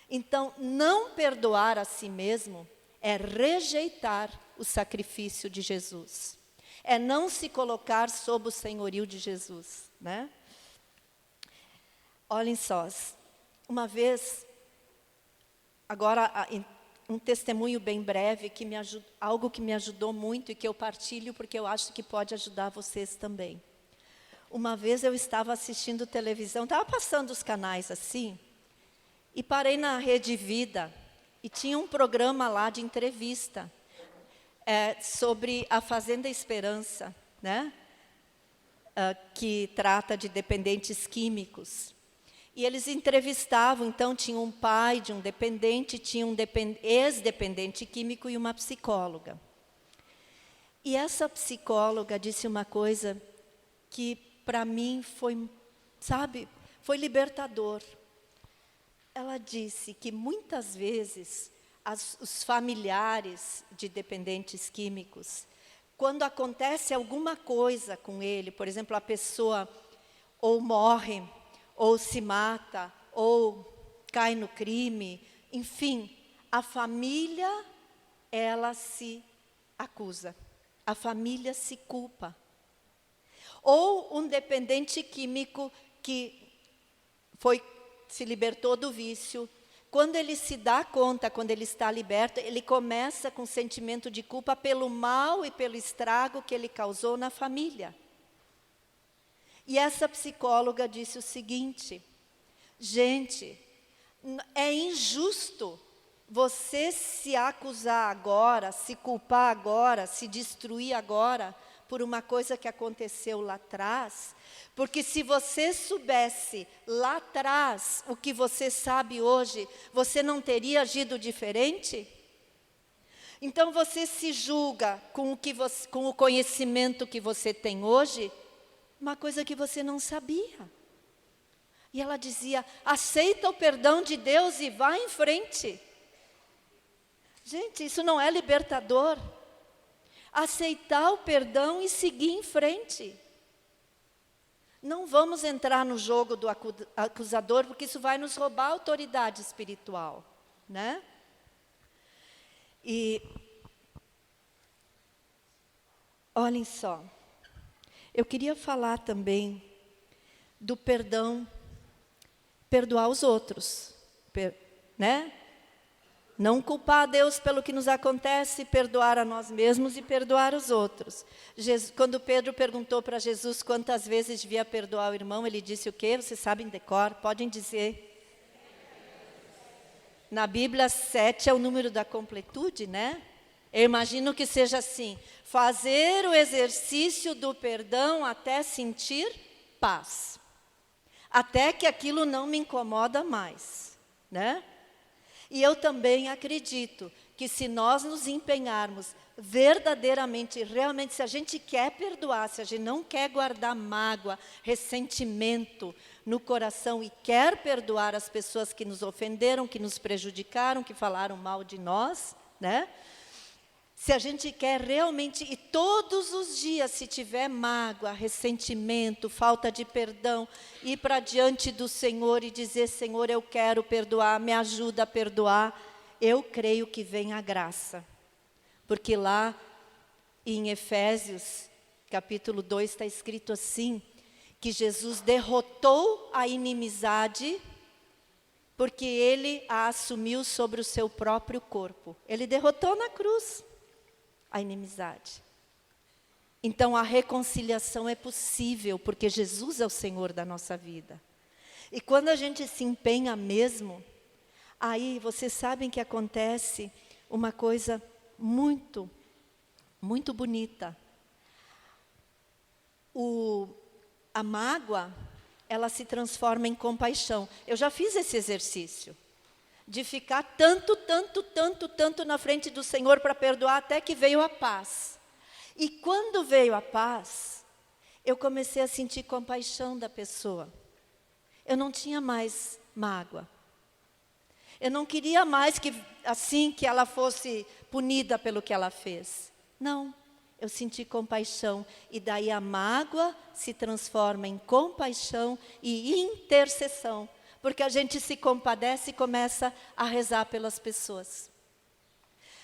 Então, não perdoar a si mesmo é rejeitar o sacrifício de Jesus. É não se colocar sob o senhorio de Jesus, né? Olhem só, uma vez, agora um testemunho bem breve, algo que me ajudou muito e que eu partilho porque eu acho que pode ajudar vocês também. Uma vez eu estava assistindo televisão, estava passando os canais assim, e parei na Rede Vida, e tinha um programa lá de entrevista, sobre a Fazenda Esperança, né? Que trata de dependentes químicos. E eles entrevistavam, então tinha um pai de um dependente, tinha um ex-dependente químico e uma psicóloga. E essa psicóloga disse uma coisa que para mim foi, sabe, foi libertador. Ela disse que muitas vezes os familiares de dependentes químicos, quando acontece alguma coisa com ele, por exemplo, a pessoa ou morre, ou se mata, ou cai no crime, enfim, a família, ela se acusa, a família se culpa. Ou um dependente químico que se libertou do vício, quando ele se dá conta, quando ele está liberto, ele começa com sentimento de culpa pelo mal e pelo estrago que ele causou na família. E essa psicóloga disse o seguinte: gente, é injusto você se acusar agora, se culpar agora, se destruir agora por uma coisa que aconteceu lá atrás, porque se você soubesse lá atrás o que você sabe hoje, você não teria agido diferente? Então você se julga com o conhecimento que você tem hoje, uma coisa que você não sabia. E ela dizia: aceita o perdão de Deus e vá em frente. Gente, isso não é libertador? Aceitar o perdão e seguir em frente. Não vamos entrar no jogo do acusador, porque isso vai nos roubar a autoridade espiritual, né? E olhem só, eu queria falar também do perdão, perdoar os outros, né? Não culpar a Deus pelo que nos acontece, perdoar a nós mesmos e perdoar os outros. Quando Pedro perguntou para Jesus quantas vezes devia perdoar o irmão, ele disse o quê? Vocês sabem de cor? Podem dizer. Na Bíblia, 7 é o número da completude, né? Eu imagino que seja assim: fazer o exercício do perdão até sentir paz. Até que aquilo não me incomoda mais, né? E eu também acredito que se nós nos empenharmos verdadeiramente, realmente, se a gente quer perdoar, se a gente não quer guardar mágoa, ressentimento no coração e quer perdoar as pessoas que nos ofenderam, que nos prejudicaram, que falaram mal de nós, né? Se a gente quer realmente, e todos os dias, se tiver mágoa, ressentimento, falta de perdão, ir para diante do Senhor e dizer: Senhor, eu quero perdoar, me ajuda a perdoar, eu creio que vem a graça. Porque lá em Efésios, capítulo 2, está escrito assim, que Jesus derrotou a inimizade, porque Ele a assumiu sobre o seu próprio corpo. Ele derrotou na cruz a inimizade. Então a reconciliação é possível, porque Jesus é o Senhor da nossa vida. E quando a gente se empenha mesmo, aí vocês sabem que acontece uma coisa muito, muito bonita. A mágoa, ela se transforma em compaixão. Eu já fiz esse exercício de ficar tanto na frente do Senhor para perdoar, até que veio a paz. E quando veio a paz, eu comecei a sentir compaixão da pessoa. Eu não tinha mais mágoa. Eu não queria mais que ela fosse punida pelo que ela fez. Não, eu senti compaixão. E daí a mágoa se transforma em compaixão e intercessão. Porque a gente se compadece e começa a rezar pelas pessoas.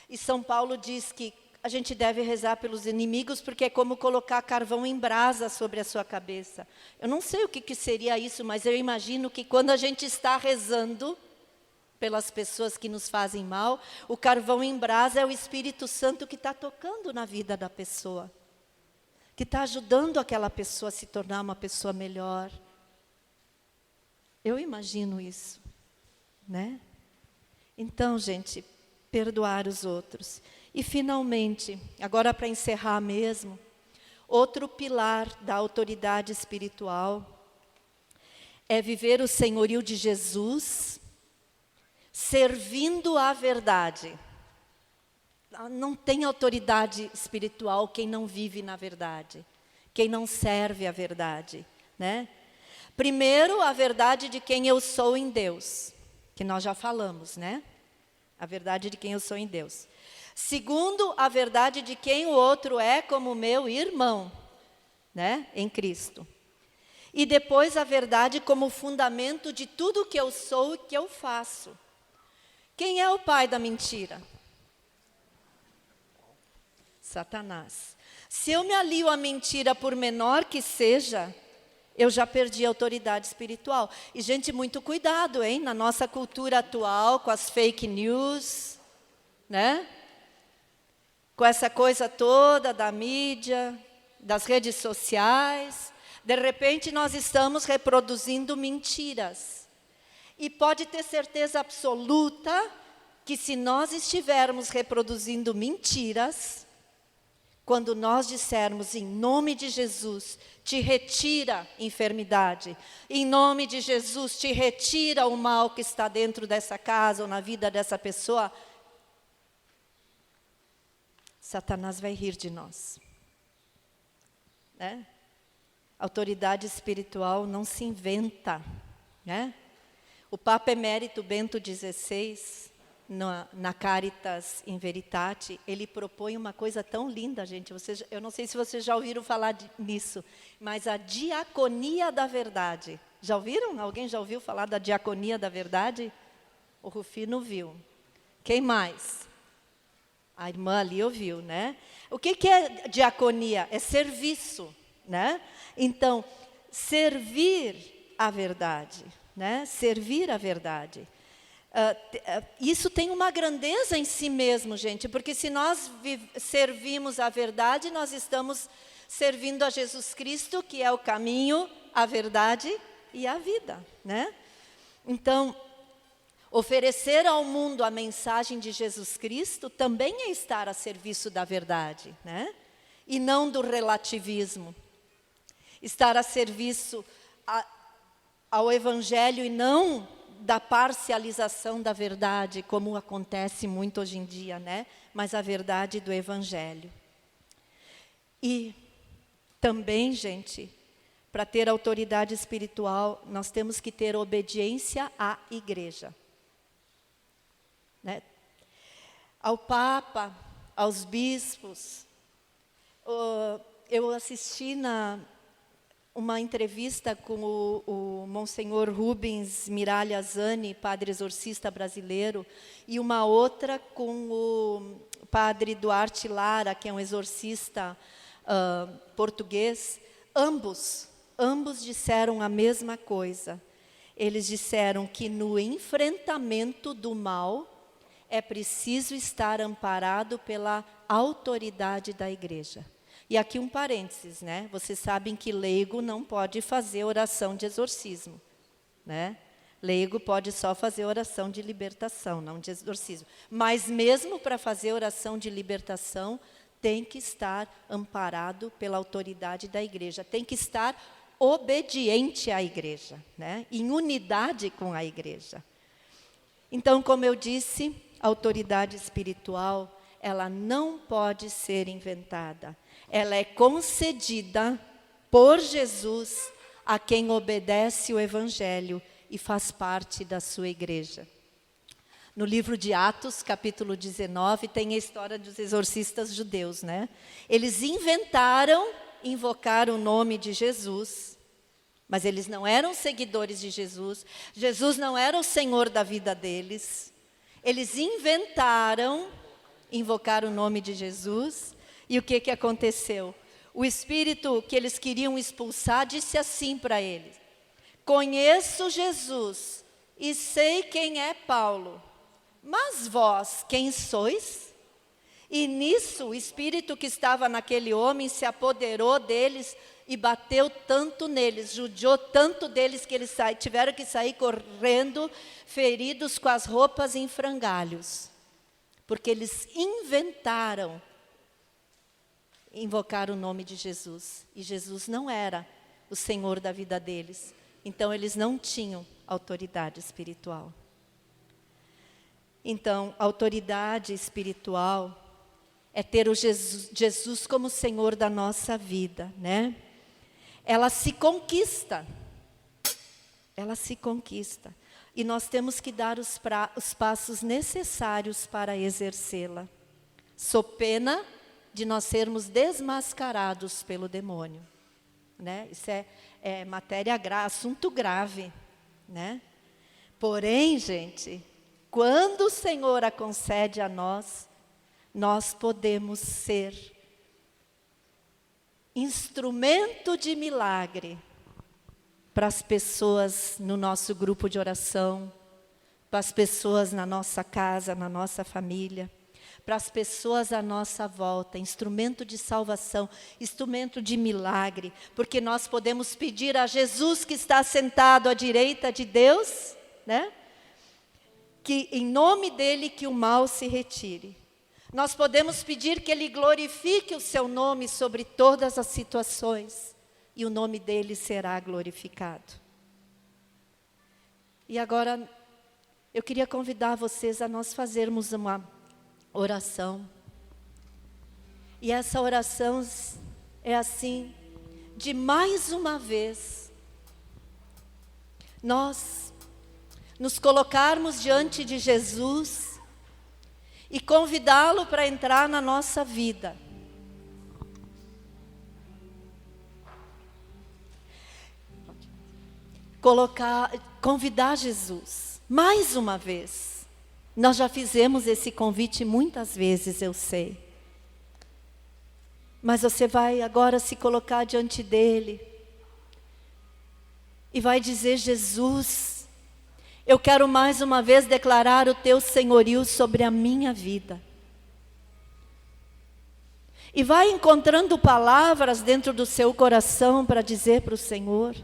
E São Paulo diz que a gente deve rezar pelos inimigos, porque é como colocar carvão em brasa sobre a sua cabeça. Eu não sei o que seria isso, mas eu imagino que quando a gente está rezando pelas pessoas que nos fazem mal, o carvão em brasa é o Espírito Santo que está tocando na vida da pessoa, que está ajudando aquela pessoa a se tornar uma pessoa melhor. Eu imagino isso, né? Então, gente, perdoar os outros. E, finalmente, agora para encerrar mesmo, outro pilar da autoridade espiritual é viver o senhorio de Jesus, servindo a verdade. Não tem autoridade espiritual quem não vive na verdade, quem não serve a verdade, né? Primeiro, a verdade de quem eu sou em Deus, que nós já falamos, né? A verdade de quem eu sou em Deus. Segundo, a verdade de quem o outro é como meu irmão, né? Em Cristo. E depois a verdade como fundamento de tudo que eu sou e que eu faço. Quem é o pai da mentira? Satanás. Se eu me alio à mentira, por menor que seja, eu já perdi a autoridade espiritual. E, gente, muito cuidado, hein? Na nossa cultura atual, com as fake news, né? Com essa coisa toda da mídia, das redes sociais. De repente, nós estamos reproduzindo mentiras. E pode ter certeza absoluta que se nós estivermos reproduzindo mentiras, quando nós dissermos em nome de Jesus, te retira enfermidade, em nome de Jesus, te retira o mal que está dentro dessa casa ou na vida dessa pessoa, Satanás vai rir de nós. Né? Autoridade espiritual não se inventa, né? O Papa Emérito Bento XVI, na Caritas in Veritate, ele propõe uma coisa tão linda, gente. Eu não sei se vocês já ouviram falar nisso, mas a diaconia da verdade. Já ouviram? Alguém já ouviu falar da diaconia da verdade? O Rufino viu. Quem mais? A irmã ali ouviu, né? O que é diaconia? É serviço, né? Então, servir a verdade, né? Servir a verdade. Isso tem uma grandeza em si mesmo, gente, porque se nós servimos a verdade, nós estamos servindo a Jesus Cristo, que é o caminho, a verdade e a vida, né? Então, oferecer ao mundo a mensagem de Jesus Cristo também é estar a serviço da verdade, né? E não do relativismo. Estar a serviço ao Evangelho e não da parcialização da verdade, como acontece muito hoje em dia, né? Mas a verdade do Evangelho. E também, gente, para ter autoridade espiritual, nós temos que ter obediência à igreja. Né? Ao Papa, aos bispos. Eu assisti uma entrevista com o Monsenhor Rubens Miralha Zani, padre exorcista brasileiro, e uma outra com o padre Duarte Lara, que é um exorcista português. Ambos disseram a mesma coisa. Eles disseram que no enfrentamento do mal é preciso estar amparado pela autoridade da igreja. E aqui um parênteses, né? Vocês sabem que leigo não pode fazer oração de exorcismo, né? Leigo pode só fazer oração de libertação, não de exorcismo. Mas mesmo para fazer oração de libertação, tem que estar amparado pela autoridade da igreja, tem que estar obediente à igreja, né? Em unidade com a igreja. Então, como eu disse, a autoridade espiritual, ela não pode ser inventada. Ela é concedida por Jesus a quem obedece o Evangelho e faz parte da sua igreja. No livro de Atos, capítulo 19, tem a história dos exorcistas judeus, né? Eles inventaram invocar o nome de Jesus, mas eles não eram seguidores de Jesus. Jesus não era o Senhor da vida deles. Eles inventaram invocar o nome de Jesus. E o que aconteceu? O espírito que eles queriam expulsar disse assim para eles: conheço Jesus e sei quem é Paulo, mas vós quem sois? E nisso o espírito que estava naquele homem se apoderou deles e bateu tanto neles, judiou tanto deles que eles tiveram que sair correndo, feridos com as roupas em frangalhos, porque eles inventaram invocar o nome de Jesus, e Jesus não era o Senhor da vida deles, então eles não tinham autoridade espiritual. Então, a autoridade espiritual é ter o Jesus como Senhor da nossa vida, né? Ela se conquista, e nós temos que dar os passos necessários para exercê-la, sob pena de nós sermos desmascarados pelo demônio, né? Isso é matéria grave, assunto grave, né? Porém, gente, quando o Senhor a concede a nós, nós podemos ser instrumento de milagre para as pessoas no nosso grupo de oração, para as pessoas na nossa casa, na nossa família, para as pessoas à nossa volta, instrumento de salvação, instrumento de milagre, porque nós podemos pedir a Jesus que está sentado à direita de Deus, né? Que em nome dele que o mal se retire. Nós podemos pedir que ele glorifique o seu nome sobre todas as situações, e o nome dele será glorificado. E agora, eu queria convidar vocês a nós fazermos uma oração. E essa oração é assim, de mais uma vez, nós nos colocarmos diante de Jesus e convidá-lo para entrar na nossa vida. Convidar Jesus, mais uma vez. Nós já fizemos esse convite muitas vezes, eu sei. Mas você vai agora se colocar diante dele e vai dizer: Jesus, eu quero mais uma vez declarar o teu senhorio sobre a minha vida. E vai encontrando palavras dentro do seu coração para dizer para o Senhor: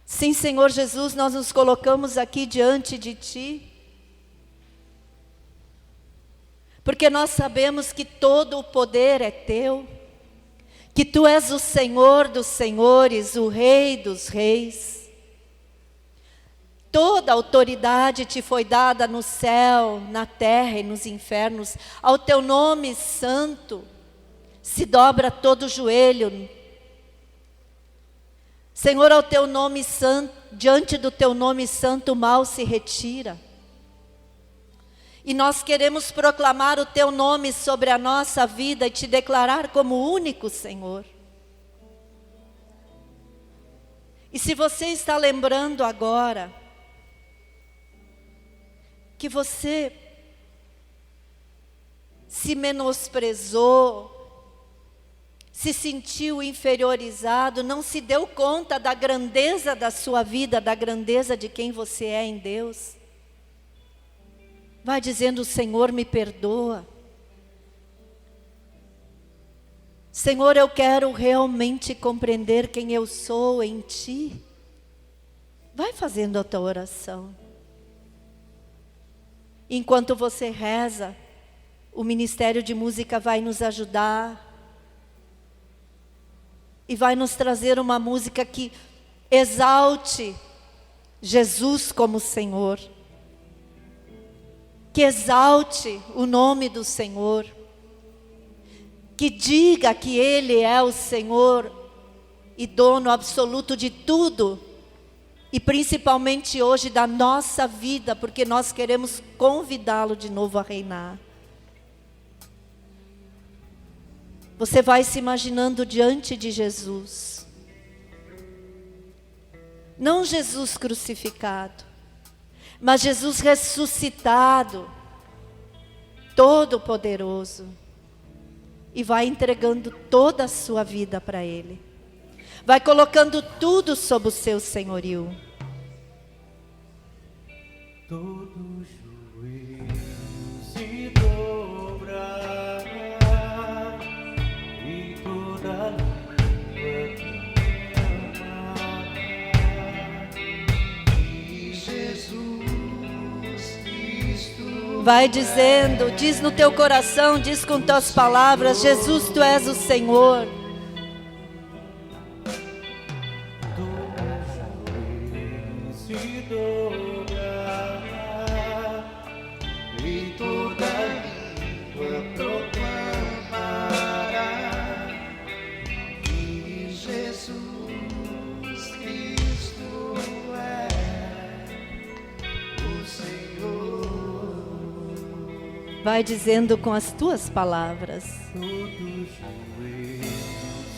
sim, Senhor Jesus, nós nos colocamos aqui diante de Ti, porque nós sabemos que todo o poder é Teu, que Tu és o Senhor dos senhores, o Rei dos reis. Toda autoridade te foi dada no céu, na terra e nos infernos. Ao teu nome santo se dobra todo o joelho. Senhor, ao teu nome santo, diante do teu nome santo, o mal se retira. E nós queremos proclamar o teu nome sobre a nossa vida e te declarar como único Senhor. E se você está lembrando agora que você se menosprezou, se sentiu inferiorizado, não se deu conta da grandeza da sua vida, da grandeza de quem você é em Deus, vai dizendo: Senhor, me perdoa. Senhor, eu quero realmente compreender quem eu sou em Ti. Vai fazendo a tua oração. Enquanto você reza, o Ministério de Música vai nos ajudar e vai nos trazer uma música que exalte Jesus como Senhor, que exalte o nome do Senhor, que diga que Ele é o Senhor e dono absoluto de tudo, e principalmente hoje da nossa vida, porque nós queremos convidá-lo de novo a reinar. Você vai se imaginando diante de Jesus. Não Jesus crucificado, mas Jesus ressuscitado, todo-poderoso. E vai entregando toda a sua vida para Ele. Vai colocando tudo sob o seu senhorio. Todo joelho se dobrará e toda língua clamará que Jesus Cristo. Vai dizendo, diz no teu coração, diz com tuas palavras: Jesus, Tu és o Senhor. Se dobrará e toda língua proclamará que Jesus Cristo é o Senhor. Vai dizendo com as tuas palavras. Todo joelho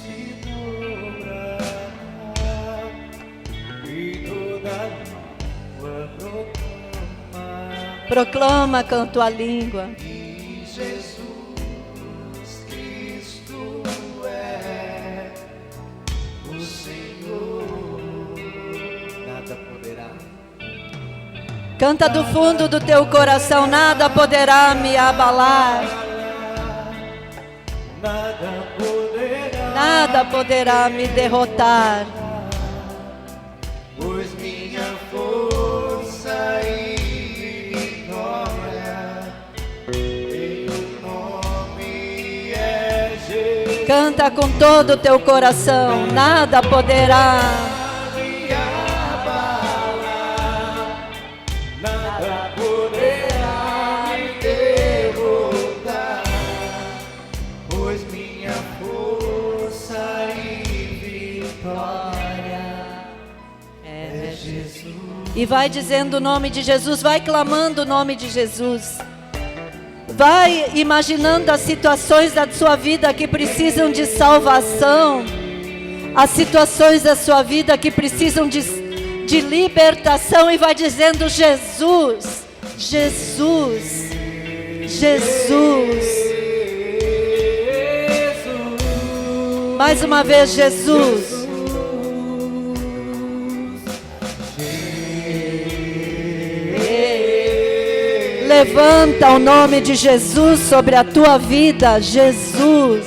se dobrará e toda língua proclamará Proclama com a tua língua. que Jesus Cristo é o Senhor. Nada poderá. Canta do fundo do teu coração: nada poderá me abalar, Nada poderá. nada poderá me derrotar. Pois minha força e vitória em o nome é Jesus. Canta com todo o teu coração: nada poderá. Me abalar, nada poderá me derrotar, pois minha força e vitória é Jesus. E vai dizendo o nome de Jesus, vai clamando o nome de Jesus. Vai imaginando as situações da sua vida que precisam de salvação, as situações da sua vida que precisam de libertação, e vai dizendo: Jesus, Jesus, Jesus. Mais uma vez, Jesus. Levanta o nome de Jesus sobre a tua vida, Jesus.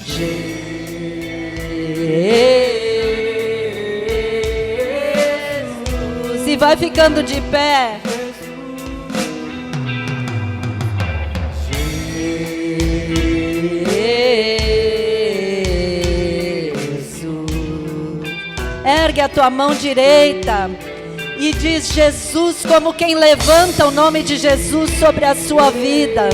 Jesus. E vai ficando de pé. Jesus. Ergue a tua mão direita e diz: Jesus, como quem levanta o nome de Jesus sobre a sua vida.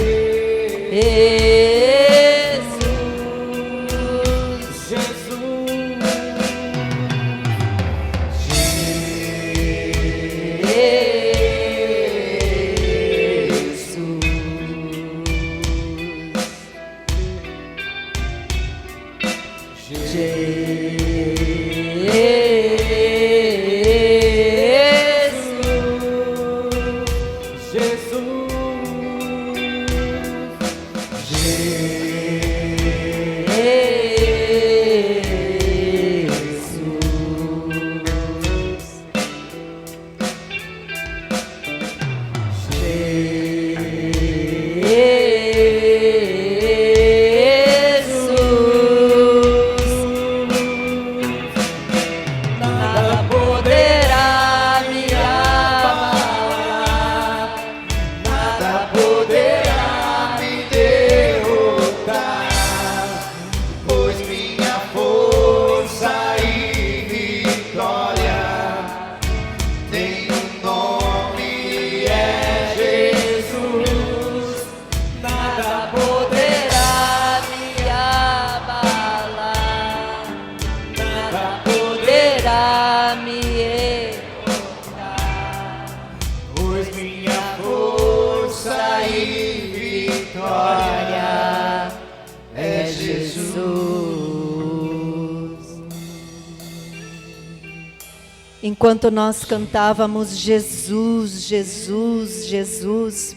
nada poderá me derrotar, pois minha força e vitória tem um nome, é Jesus. Nada poderá me abalar, nada poderá, poderá me derrotar, pois minha força e vitória é Jesus. Enquanto nós cantávamos Jesus, Jesus, Jesus,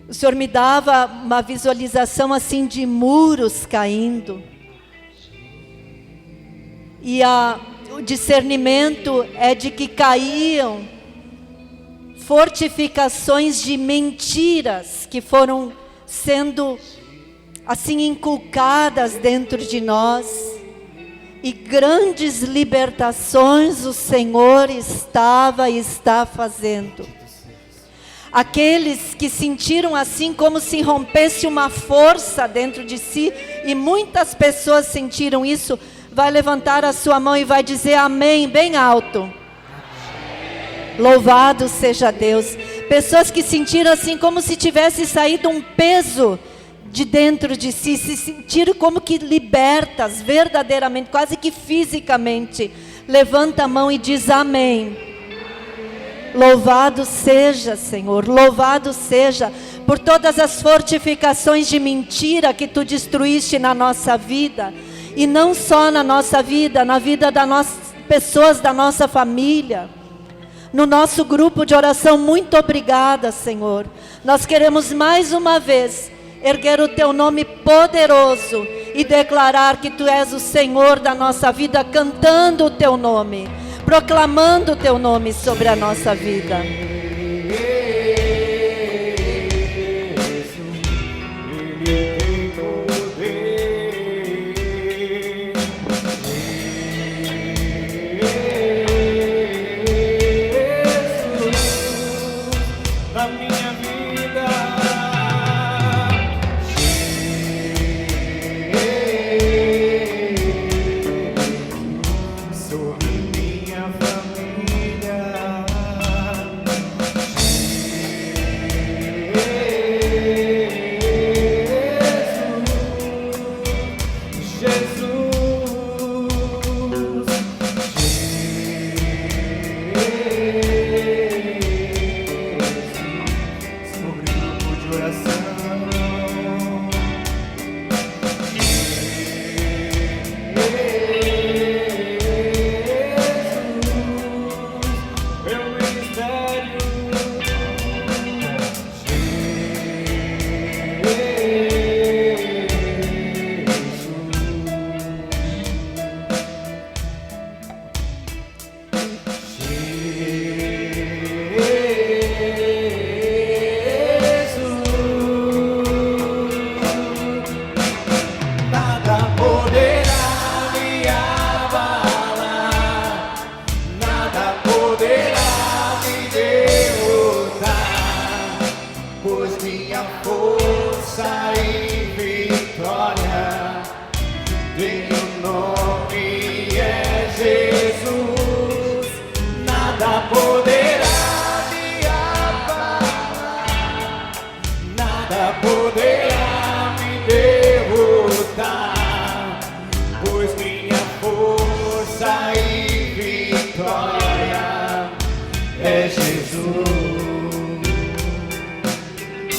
o Senhor me dava uma visualização assim de muros caindo. E o discernimento é de que caíam fortificações de mentiras que foram sendo assim inculcadas dentro de nós. E grandes libertações o Senhor estava e está fazendo. Aqueles que sentiram assim como se rompesse uma força dentro de si, e muitas pessoas sentiram isso, vai levantar a sua mão e vai dizer amém, bem alto. Louvado seja Deus. Pessoas que sentiram assim como se tivesse saído um peso de dentro de si, se sentiram como que libertas, verdadeiramente, quase que fisicamente. Levanta a mão e diz amém. Louvado seja, Senhor, louvado seja por todas as fortificações de mentira que Tu destruíste na nossa vida. E não só na nossa vida, na vida das pessoas da nossa família, no nosso grupo de oração. Muito obrigada, Senhor. Nós queremos mais uma vez erguer o Teu nome poderoso e declarar que Tu és o Senhor da nossa vida, cantando o Teu nome, proclamando o Teu nome sobre a nossa vida.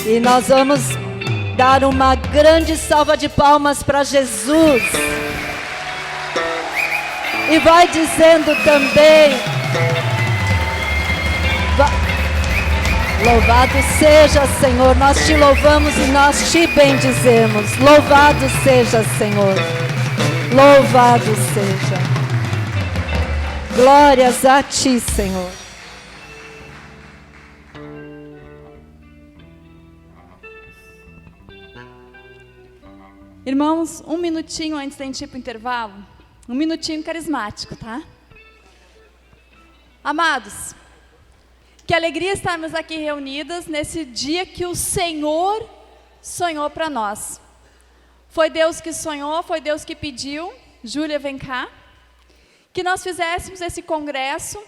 E nós vamos dar uma grande salva de palmas para Jesus. E vai dizendo também: louvado seja, Senhor, nós te louvamos e nós te bendizemos. Louvado seja, Senhor. Louvado seja. Glórias a ti, Senhor. Irmãos, um minutinho antes da gente ir para o intervalo, um minutinho carismático, tá? Amados, Que alegria estarmos aqui reunidas nesse dia que o Senhor sonhou para nós. Foi Deus que sonhou, foi Deus que pediu. Júlia, vem cá. Que nós fizéssemos esse congresso